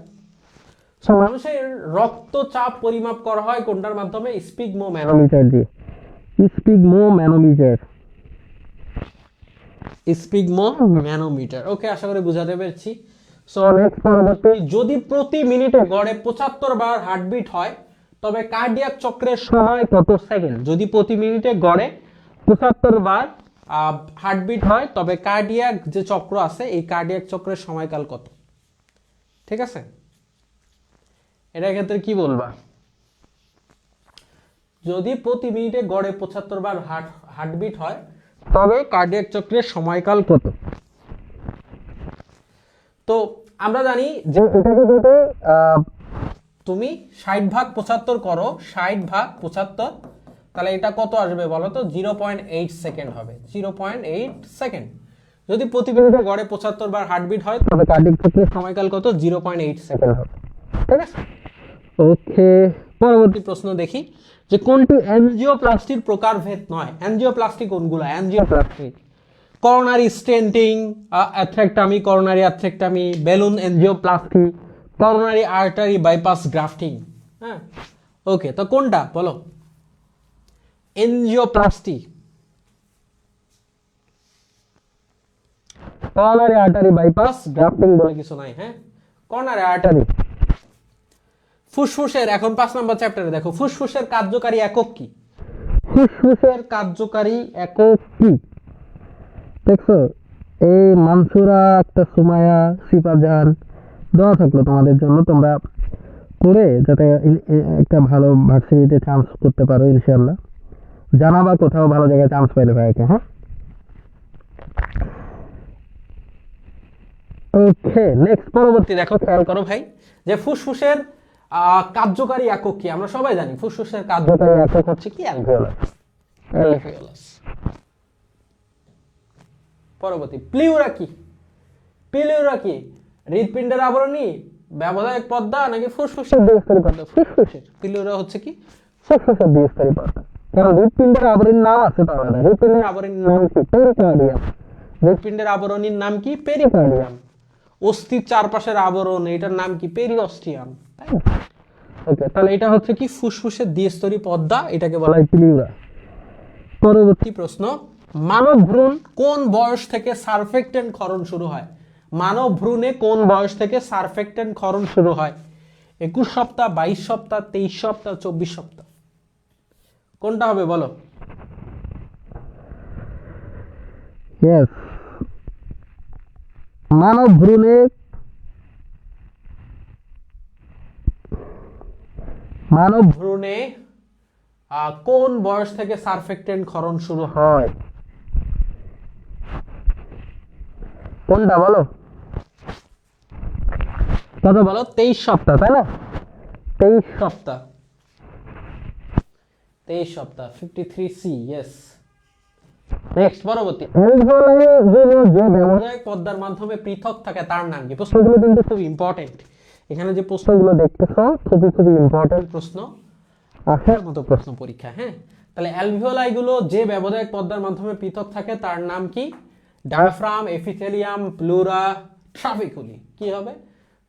মানুষের রক্তচাপ পরিমাপ করা হয় কোনটার মাধ্যমে? স্পিগমোম্যানোমিটার দিয়ে। স্পিগমোম্যানোমিটার, স্পিগমোম্যানোমিটার। ওকে, আশা করি বুঝাতে পেরেছি। সো নেক্সট পরবর্তী, যদি প্রতি মিনিটে গড়ে 75 বার হার্টবিট হয় তবে কার্ডিয়াক চক্রের সময় কত সেকেন্ড? যদি প্রতি মিনিটে গড়ে 75 বার হার্টবিট হয় তবে কার্ডিয়াক যে চক্র আছে এই কার্ডিয়াক চক্রের সময়কাল কত? ঠিক আছে, এটার ক্ষেত্রে কি বলবা? যদি প্রতি মিনিটে গড়ে 75 বার হার্টবিট হয় তবে কার্ডিয়াক চক্রের সময়কাল কত? তো আমরা জানি যে এটাকে যদি তুমি 60 ভাগ 75 করো, 60 ভাগ 75, তাহলে এটা কত আসবে বলো তো? 0.8 সেকেন্ড হবে, 0.8 সেকেন্ড। যদি প্রতি মিনিটে গড়ে 75 বার হার্টবিট হয় তবে কার্ডিয়াক চক্রের সময়কাল কত? 0.8 সেকেন্ড হবে। ঠিক আছে, ওকে, পরবর্তী প্রশ্ন দেখি যে কোনটি অ্যানজিওপ্লাস্টির প্রকারভেদ নয়? অ্যানজিওপ্লাস্টি কোনগুলো? Angioplasty, coronary stenting, atherectomy, coronary atherectomy, balloon angioplasty, coronary artery bypass grafting. হ্যাঁ, ওকে, তো কোনটা বলো? Angioplasty, coronary artery bypass grafting বলে কিছু নাই। হ্যাঁ, করোনারি আর্টারি। ফুসফুসের, এখন 5 নম্বর চ্যাপ্টারে দেখো, ফুসফুসের কার্যকারী একক কি? ফুসফুসের কার্যকারী একক কি? দেখছো, এই মানসুরা, একটা সুমায়া, সিপাজান দেওয়া থাকলো তোমাদের জন্য, তোমরা পড়ে যাতে একটা ভালো ভার্সিটিতে চান্স করতে পারো ইনশাআল্লাহ। জানাবা কোথাও ভালো জায়গায় চান্স পাইলে ভাইকে। হ্যাঁ, ওকে, নেক্সট পরবর্তী দেখো, খেয়াল করো ভাই, যে ফুসফুসের কার্যকারী একক কি? আমরা সবাই জানি ফুসফুসের কার্যকারী একক হচ্ছে কি? অ্যালভিওলাস। অ্যালভিওলাস। পরবর্তী, প্লিউরা কি? প্লিউরা কি? হৃৎপিণ্ডের আবরণী, ব্যবধায়ক পর্দা নাকি ফুসফুসের দ্বিস্তরী পর্দা? ফুসফুসের। প্লিউরা হচ্ছে কি? ফুসফুসের দ্বিস্তরী পর্দা। কারণ হৃৎপিণ্ডের আবরণীর নাম আছে তাহলে, হৃৎপিণ্ডের আবরণীর নাম কি? পেরিকার্ডিয়াম। হৃৎপিণ্ডের আবরণীর নাম কি? পেরিকার্ডিয়াম। অস্থির চারপাশের আবরণ, এটার নাম কি? পেরিঅস্টিয়াম। ওকে, তাহলে এটা হচ্ছে কি? ফুসফুসের দ্বিস্তরী পর্দা, এটাকে বলা হয় প্লিউরা। পরবর্তী প্রশ্ন, মানব ভ্রূণ কোন বয়স থেকে সারফেক্টেন্ট ক্ষরণ শুরু হয়? মানব ভ্রূণে কোন বয়স থেকে সারফেক্টেন্ট ক্ষরণ শুরু হয়? 21 সপ্তাহ, 22 সপ্তাহ, 23 সপ্তাহ, 24 সপ্তাহ, কোনটা হবে বলো? ইয়েস, মানব ভ্রূণে কোন বয়স থেকে সারফেক্টেন্ট ক্ষরণ শুরু হয়? কোনটা বলো? কত বলো? 23 সপ্তাহ, তাই না? 23 সপ্তাহ, 23 সপ্তাহ, 53C। ইয়েস, নেক্সট পরবর্তী, ব্যবধায়ক পর্দার মাধ্যমে পৃথক থাকে তার নাম কি? প্রশ্নগুলো কিন্তু খুব ইম্পর্টেন্ট, এখানে যে প্রশ্নগুলো দেখতেছো খুবই খুবই ইম্পর্টেন্ট প্রশ্ন, আসার মতো প্রশ্ন পরীক্ষা। হ্যাঁ, তাহলে অ্যালভিওলাই গুলো যে ব্যবধায়ক পর্দার মাধ্যমে পৃথক থাকে তার নাম কি? Diaphragm, epithelium, pleura, trabeculae. কি হবে?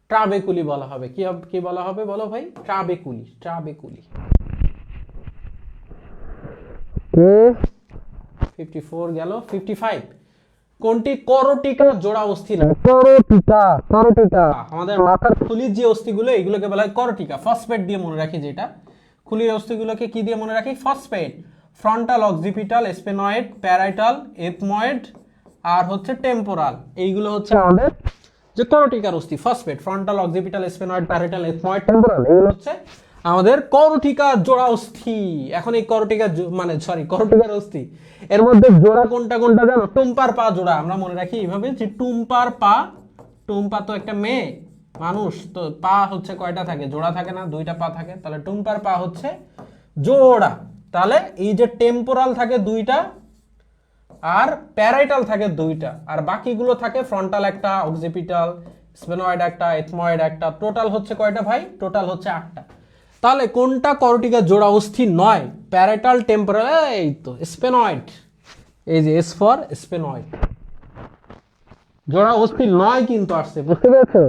ট্রাবেকুলি বলা হবে। কি বলা হবে বলো ভাই? ট্রাবেকুলি। 54 গেল। 55 কোনটি করটিকা জোড়া অস্থি না? করটিকা আমাদের মাথার খুলির যে অস্থিগুলো এগুলোকে বলা হয় করটিকা। ফসফেট দিয়ে মনে রাখি, যেটা খুলির অস্থিগুলোকে কি দিয়ে মনে রাখি? Phosphate. Frontal, occipital, sphenoid, parietal, ethmoid আর হচ্ছে টেম্পোরাল, এইগুলো হচ্ছে আমাদের যে করটিকার অস্থি। Phosphate, frontal, occipital, sphenoid, parietal, ethmoid, temporal, এগুলো হচ্ছে আমাদের করটিকা জোড়া অস্থি। এখন এই করটিকা করটিকার অস্থি এর মধ্যে জোড়া কোনটা কোনটা জানো? টুম্পার পা জোড়া। আমরা মনে রাখি এইভাবে যে টুম্পার পা, টুম্পা তো একটা মেয়ে মানুষ, তো পা হচ্ছে কয়টা থাকে? জোড়া থাকে না, দুইটা পা থাকে, তাহলে টুম্পার পা হচ্ছে জোড়া। তাহলে এই যে টেম্পোরাল থাকে দুইটা আর প্যারাইটাল থাকে দুইটা, আর বাকিগুলো থাকে ফ্রন্টাল একটা, অক্সিপিটাল, স্পেনয়েড একটা, এথময়েড একটা, টোটাল হচ্ছে কয়টা ভাই? টোটাল হচ্ছে 8টা। তাহলে কোনটা করটিকা জোড়া অস্থি নয়? প্যারাইটাল, টেম্পোরাল, এই তো স্পেনয়েড, এই যে এস ফর স্পেনয়েড। জোড়া অস্থি নয় কিন্তু আসছে, বুঝতে পেরেছো?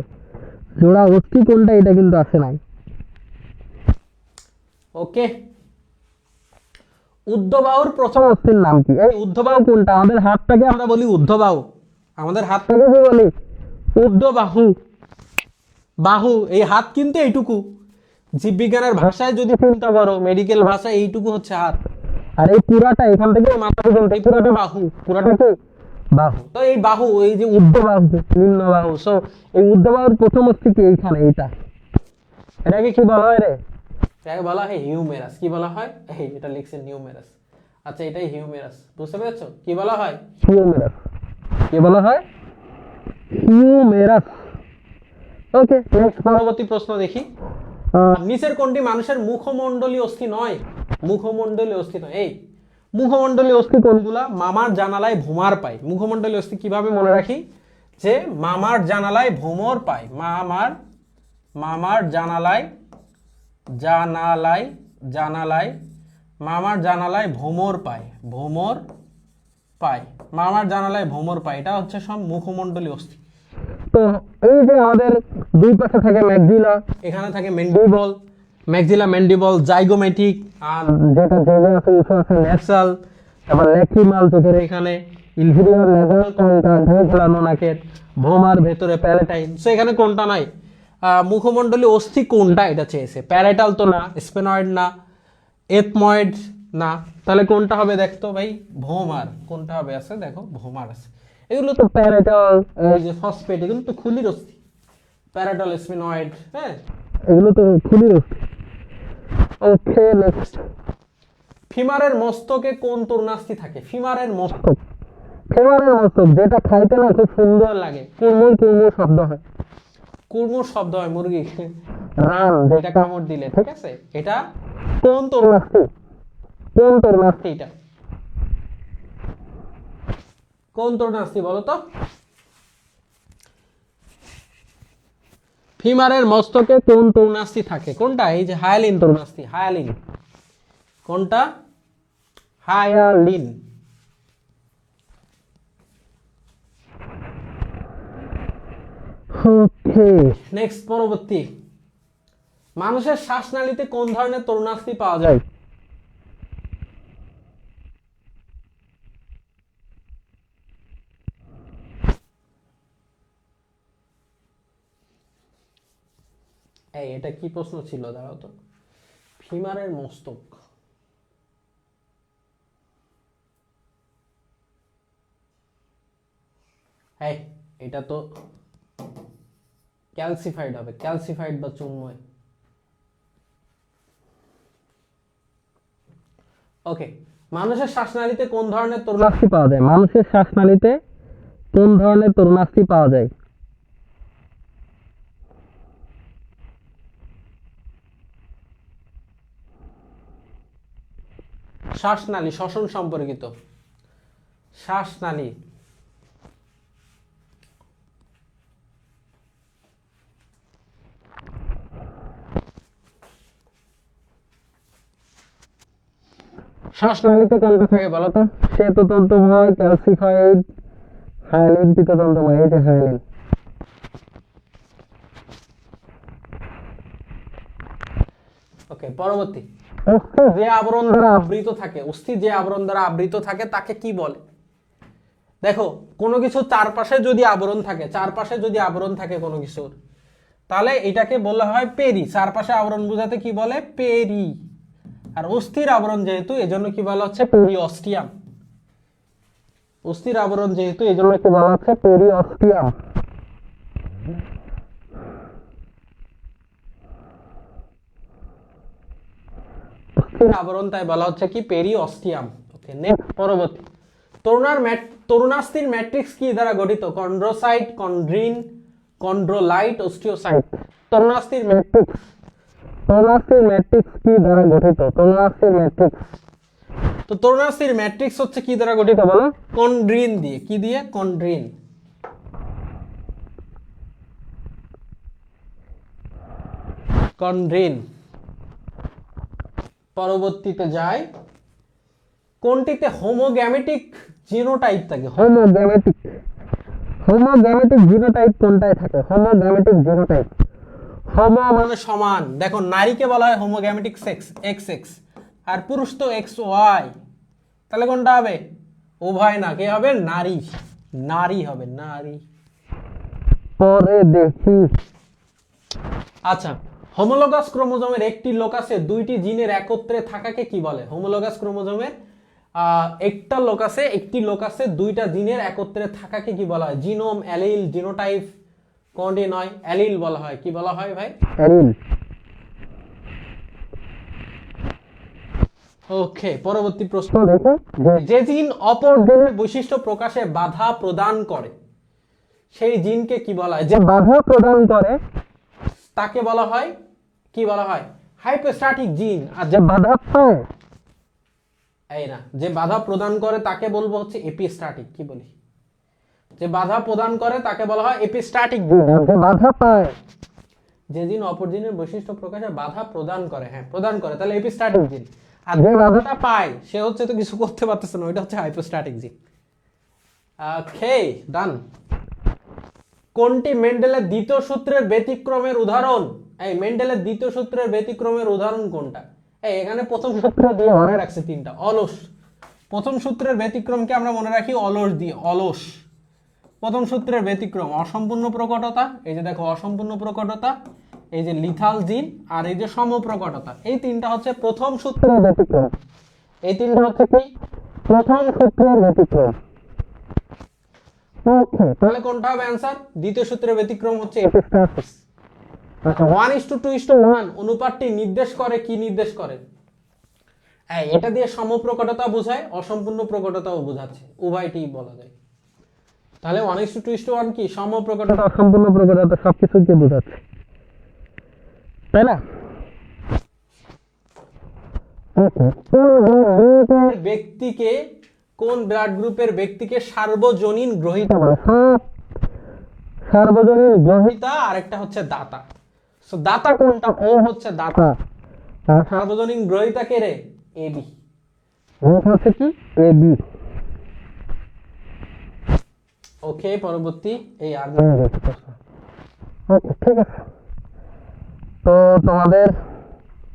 জোড়া অস্থি কোনটা এটা কিন্তু আসে নাই। ওকে, ঊর্ধ্ববাহুর প্রথম অস্থির নাম কি? এই ঊর্ধ্ববাহু কোনটা? আমাদের হাতটাকে আমরা বলি ঊর্ধ্ববাহু। আমাদের হাতটাকে কি বলি? ঊর্ধ্ববাহু। বাহু, এই হাত কিন্তু এইটুকু। জীববিজ্ঞানের ভাষায় যদি চিন্তা করো, মেডিকেল ভাষায় এইটুকু হচ্ছে হাত, আর এই পুরাটা এখান থেকে মাথা পর্যন্ত এই পুরাটা বাহু। পুরাটা কি? বাহু। তো এই বাহু, এই যে ঊর্ধ্ববাহু, নিম্ন বাহু, সো এই ঊর্ধ্ববাহুর প্রথম অস্থি কি? এইখানে, এইটা। এটাকে কি বলা হয় রে? এটাকে বলা হয় হিউমেরাস। কি বলা হয়? এই এটা লিখছে নিউমেরাস। আচ্ছা, এটাই হিউমেরাস, বুঝতে পেরেছো? কি বলা হয়? হিউমেরাস। কি বলা হয়? হিউমেরাস। ওকে, নেক্সট পরবর্তী প্রশ্ন দেখি। নিচের কোনটি মানুষের মুখমণ্ডলীয় অস্থি নয়? মুখমণ্ডলীয় অস্থি নয়। এই মুখমণ্ডলীয় অস্থি কোনগুলা? মামার জানালায় ভোমার পাই। মুখমণ্ডলীয় অস্থি কিভাবে মনে রাখি? যে মামার জানালায় ভোমর পাই। মামার জানালায় মামার জানালায় ভোমর পায়। মামার জানালায় ভোমর পায়, এটা হচ্ছে সব মুখমণ্ডলীয় অস্থি। তো এই যে আমাদের দুই পাশে থাকে ম্যাক্সিলা, এখানে থাকে ম্যান্ডিবল, ম্যাক্সিলা, ম্যান্ডিবল, জাইগোমেটিক, আর যেটা আছে ন্যাসাল, তারপর ল্যাক্রিমাল চোখের এখানে, ইনফিরিয়র ন্যাসাল কোনটা? ঢেউখেলানো নাকের, ভোমার ভেতরে প্যারাটাইন। সো এখানে কোনটা নাই? মুখমণ্ডলীয় অস্থি কোনটা এটা চেয়েছে। প্যারাইটাল তো না, স্পেনয়েড না, এথময়েড না, তাহলে কোনটা হবে দেখতো ভাই? ভোমার। কোনটা হবে? আছে দেখো, ভোমার আছে। এগুলো তো প্যারাইটাল, এই যে ফসফেট, এগুলো তো খুলির অস্থি। প্যারাইটাল, স্পেনয়েড, হ্যাঁ, এগুলো তো খুলির অস্থি। ওকে, নেক্সট। ফিমারের মস্তকে কোন তরুণাস্থি থাকে? ফিমারের মস্তক যেটা খাইতে না খুব সুন্দর লাগে, কুড়মুড় শব্দ হয়। কুড়মুড় শব্দ হয় মুরগি রান, যেটা কামড় দিলে, ঠিক আছে? এটা কোন তরুণাস্থি? এটা কোন তরুণাস্থি বলো তো? ফিমারের মস্তকে কোন তরুণাস্থি থাকে? কোনটা? এই যে হায়ালিন তরুণাস্থি। হায়ালিন। কোনটা? হায়ালিন। ওকে, নেক্সট, পরবর্তী। মানুষের শ্বাসনালীতে কোন ধরনের তরুণাস্থি পাওয়া যায়? এই এটা কি প্রশ্ন ছিল? দাঁড়াও তো। ফিমারের মস্তক, এই এটা তো ক্যালসিফাইড হবে, ক্যালসিফাইড বা চুম্বয়। ওকে, মানুষের শ্বাসনালীতে কোন ধরনের তরুণাস্থি পাওয়া যায়? মানুষের শ্বাসনালীতে কোন ধরনের তরুণাস্থি পাওয়া যায়? শ্বাসনালী, শ্বসন সম্পর্কিত শ্বাসনালী। শ্বাসনালীতে কোনটা থাকে বলো তো? শ্বেততন্তুময়, ক্যালসিফাইড, হায়ালিন, পিত্ততন্তুময়। এই যে হায়ালিন। ওকে, পরবর্তী। অস্থি যে আবরণ দ্বারা আবৃত থাকে, অস্থি যে আবরণ দ্বারা আবৃত থাকে তাকে কি বলে? দেখো, কোনো কিছু চারপাশে যদি আবরণ থাকে, চারপাশে যদি আবরণ থাকে কোনো কিছুর, তাহলে এটাকে বলা হয় পেরি। চারপাশে আবরণ বোঝাতে কি বলে? পেরি। আর অস্থির আবরণ যেহেতু, এজন্য কি বলা হচ্ছে? পেরিঅস্টিয়াম। অস্থির আবরণ যেহেতু, এজন্য কি বলা হচ্ছে? পেরিঅস্টিয়াম। অস্থির আবরণ তাই বলা হচ্ছে কি? পেরিঅস্টিয়াম। ওকে, নেক্সট, পরবর্তী। তরুণাস্থির ম্যাট্রিক্স কি দ্বারা গঠিত? Chondrocyte, chondrin, chondrolite, osteocyte. তরুণাস্থির ম্যাট্রিক্স, তরুণাস্থির ম্যাট্রিক্স কি দ্বারা গঠিত? তরুণাস্থির ম্যাট্রিক্স, তো তরুণাস্থির ম্যাট্রিক্স হচ্ছে কি দ্বারা গঠিত বলো? কন্ড্রিন দিয়ে। কি দিয়ে? কন্ড্রিন। কন্ড্রিন। পরবর্তীতে যাই। কোনটিতে হোমোগ্যামেটিক জিনোটাইপ থাকে? হোমোগ্যামেটিক, হোমোগ্যামেটিক জিনোটাইপ কোনটায় থাকে? হোমোগ্যামেটিক জিনোটাইপ। হোমো মানে সমান। দেখো, নারীকে বলা হয় হোমোগ্যামেটিক সেক্স, এক্স এক্স, আর পুরুষ তো এক্স ওয়াই। তাহলে কোনটা হবে? উভয় না, কে হবে? নারী। নারী হবে, নারী। পরে দেখি। আচ্ছা, হোমোলোগাস ক্রোমোজোমের একটি লোকাসে দুইটি জিনের একত্রে থাকাকে কি বলে? হোমোলোগাস ক্রোমোজোমের একটা লোকাসে, একটি লোকাসে দুইটা জিনের একত্রে থাকাকে কি বলা হয়? Genome, allele, genotype. কোনটি নয়? অ্যালিল বলা হয়। কি বলা হয় ভাই? অ্যালিল। ওকে, পরবর্তী প্রশ্ন দেখো। যে জিন অপর জিনের বৈশিষ্ট্য প্রকাশে বাধা প্রদান করে, সেই জিনকে কি বলা হয়? যে বাধা প্রদান করে তাকে বলা হয়, কি বলা হয়? হাইপোস্ট্যাটিক জিন। আর যে বাধা পায়, এই না, যে বাধা প্রদান করে তাকে বলবো হচ্ছে এপিস্ট্যাটিক। কি বলি? যে বাধা প্রদান করে তাকে বলা হয় এপিস্ট্যাটিক জিন। আর যে বাধা পায়, যে জিন অপর জিনের বৈশিষ্ট্য প্রকাশে বাধা প্রদান করে, হ্যাঁ প্রদান করে, তাহলে এপিস্ট্যাটিক জিন। আর যে বাধাটা পায় সে হচ্ছে তো কিছু করতে পারতেছে না, ওইটা হচ্ছে হাইপোস্ট্যাটিক জিন। ওকে, ডান। কোনটি মেন্ডেলের দ্বিতীয় সূত্রের ব্যতিক্রমের উদাহরণ? এই মেন্ডেলের দ্বিতীয় সূত্রের ব্যতিক্রমের উদাহরণ কোনটা? এই এখানে প্রথম সূত্র দিয়ে মনে রাখছে তিনটা। অলস। প্রথম সূত্রের ব্যতিক্রমকে আমরা মনে রাখি অলস দিয়ে। অলস প্রথম সূত্রের ব্যতিক্রম। অসম্পূর্ণ প্রকটতা, এই যে দেখো অসম্পূর্ণ প্রকটতা, এই যে লিথাল জিন, আর এই যে সমপ্রকটতা। এই তিনটা হচ্ছে প্রথম সূত্রের ব্যতিক্রম। এই তিনটা হচ্ছে কি? প্রথম সূত্রের ব্যতিক্রম। ওকে, তাহলে কোনটা হবে অ্যানসার? দ্বিতীয় সূত্রের ব্যতিক্রম হচ্ছে এপিস্ট্যাটিস। আচ্ছা, 1:2:1 অনুপাতটি নির্দেশ করে, কি নির্দেশ করে? এটা দিয়ে সমপ্রকটতা বোঝায়, অসম্পূর্ণ প্রকটতাও বোঝাচ্ছে, উভয়টি বলা যায়। তাহলে 1:2:1 কি? সমপ্রকটতা, অসম্পূর্ণ প্রকটতা সবকিছুকে বোঝাচ্ছে, তাই না? ব্যক্তিকে, কোন ব্লাড গ্রুপের ব্যক্তিকে সার্বজনীন গ্রহীতা বলে? সার্বজনীন গ্রহীতা, আর একটা হচ্ছে দাতা। সো দাতা কোনটা? ও হচ্ছে দাতা। আর সার্বজনীন গ্রহীতা কে রে? এবি। হচ্ছে কি? এবি। ওকে, পরবর্তী। এই আর ওকে, ঠিক আছে। তো তোমাদের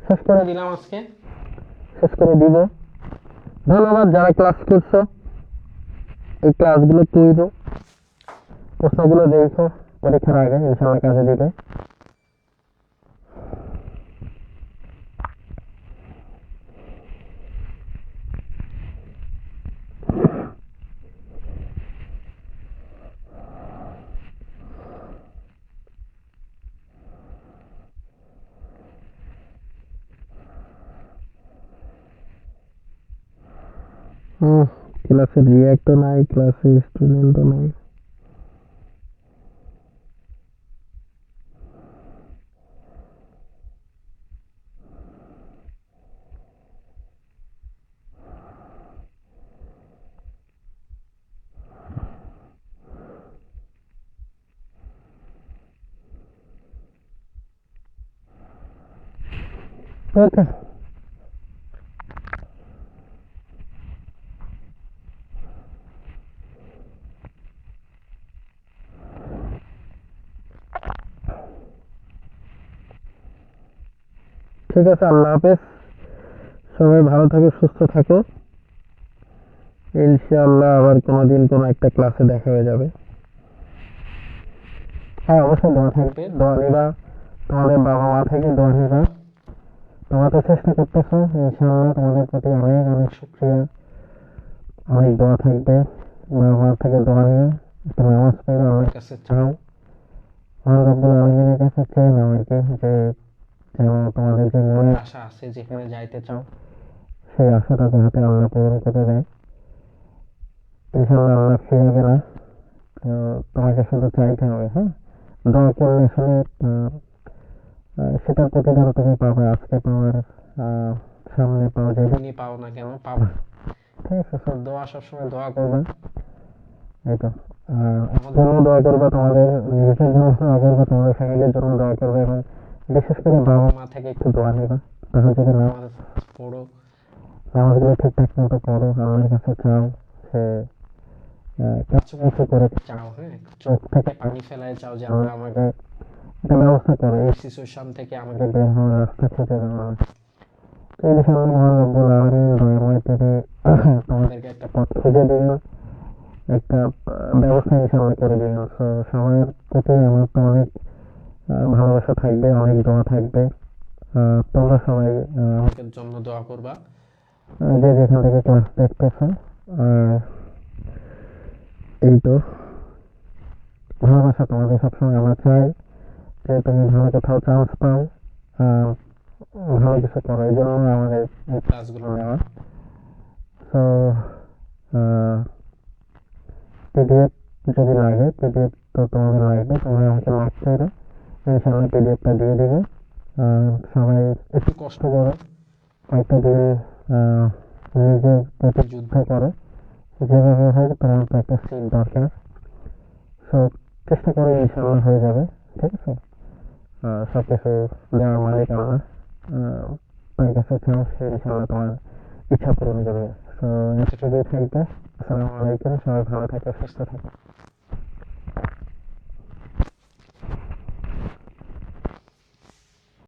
শেষ করে দিলাম আজকে, শেষ করে দিব। ধন্যবাদ যারা ক্লাস করছো। এই ক্লাসগুলো তৈরি, প্রশ্নগুলো দেখো পরীক্ষার আগে, ইনশাআল্লাহ কাজে দিবে। ক্লাসে রিয়াক্টও নাই, ক্লাসে স্টুডেন্টও নাই। ওকে। ঠিক আছে, আল্লাহ হাফেজ। সবাই ভালো থাকো, সুস্থ থাকো। ইনশাআল্লাহ আবার কোনোদিন কোনো একটা ক্লাসে দেখা হয়ে যাবে। হ্যাঁ, অবশ্যই দোয়া থাকবে, দোয়া নিবা, তোমাদের বাবা মা থেকে দোয়া নিবা। তোমরা তো চেষ্টা করতেছো, ইনশাআল্লাহ তোমাদের প্রতি অনেক অনেক শুকরিয়া, অনেক দোয়া থাকবে। বাবা মা থেকে দোয়া নিয়ে একটা নামাজ পড়ে আমার কাছে চাও, মহান রব্বুল আলামিনের কাছে চেয়ে নাও আর কি, যে যেন তোমাদের যে মনের আশা আছে, যেখানে যাইতে চাও সেই আশাটা যাতে আল্লাহ পূরণ করে দেয়। ইনশাআল্লাহ আল্লাহ ফিরাবে না, তো তোমাকে শুধু চাইতে হবে। হ্যাঁ, দোয়া করলে আসলে সেটার প্রতিদান তুমি পাবে, আজকে পাওয়ার সামনে পাও, যেদিনই পাও না কেন পাবা। ঠিক আছে, সব দোয়া সবসময় দোয়া করবে, এই তো। আমার জন্য দোয়া করবে, তোমাদের নিজের জন্য দোয়া করবে, তোমাদের ফ্যামিলির জন্য দোয়া করবে, এবং বিশেষ করে বাবা মা থেকে একটু দোয়া নেবা। তখন যদি নামাজ পড়ো, নামাজগুলো ঠিকঠাক মতো করো, আল্লাহর কাছে চাও, সে কিছু কিছু করে চাও, হ্যাঁ, চোখ থেকে পানি ফেলায় চাও যে আল্লাহ আমাকে একটা ব্যবস্থা করো, এই সিচুয়েশন থেকে আমাকে বের হওয়ার রাস্তা খুঁজে দাও। তো ইনশাআল্লাহ মহান রব্বুল আলামিন দয়াময় থেকে তোমাদেরকে একটা পথ খুঁজে দিবেন, একটা ব্যবস্থা ইনশাআল্লাহ করে দিবেন। তো সবার প্রতি আমার তো অনেক ভালোবাসা থাকবে, অনেক দোয়া থাকবে। তোমরা সবাই আমাদের জন্য দোয়া করবা, যে যেখান থেকে ক্লাস দেখতেছো। আর এই তো, ভালোবাসা তোমাদের সবসময় আমরা চাই যে তুমি ভালো কোথাও চান্স পাও, ভালো কিছু করো, এই জন্য আমাদের এই ক্লাসগুলো নেওয়া। তো পিডিএফ যদি লাগে, পিডিএফ তো তোমাদের লাগবে, তোমরা আমাকে মার্ক করো, ইনশাআল্লাহ পিডিএফটা দিয়ে দেবে। সবাই একটু কষ্ট করো, কয়েকটা দিন নিজের প্রতি যুদ্ধ করো, যেভাবে হোক তোমার তো একটা সিট দরকার। সো চেষ্টা করো, ইনশাআল্লাহ হয়ে যাবে, ঠিক আছে। সব কিছু দেওয়ার মালিক আল্লাহ, তার কাছে চাও, সে ইনশাআল্লাহ তোমার ইচ্ছা পূরণ করবে। তো এতটুকুই থাকবে। আসসালামু আলাইকুম, সবাই ভালো থাকো, সুস্থ থাকো।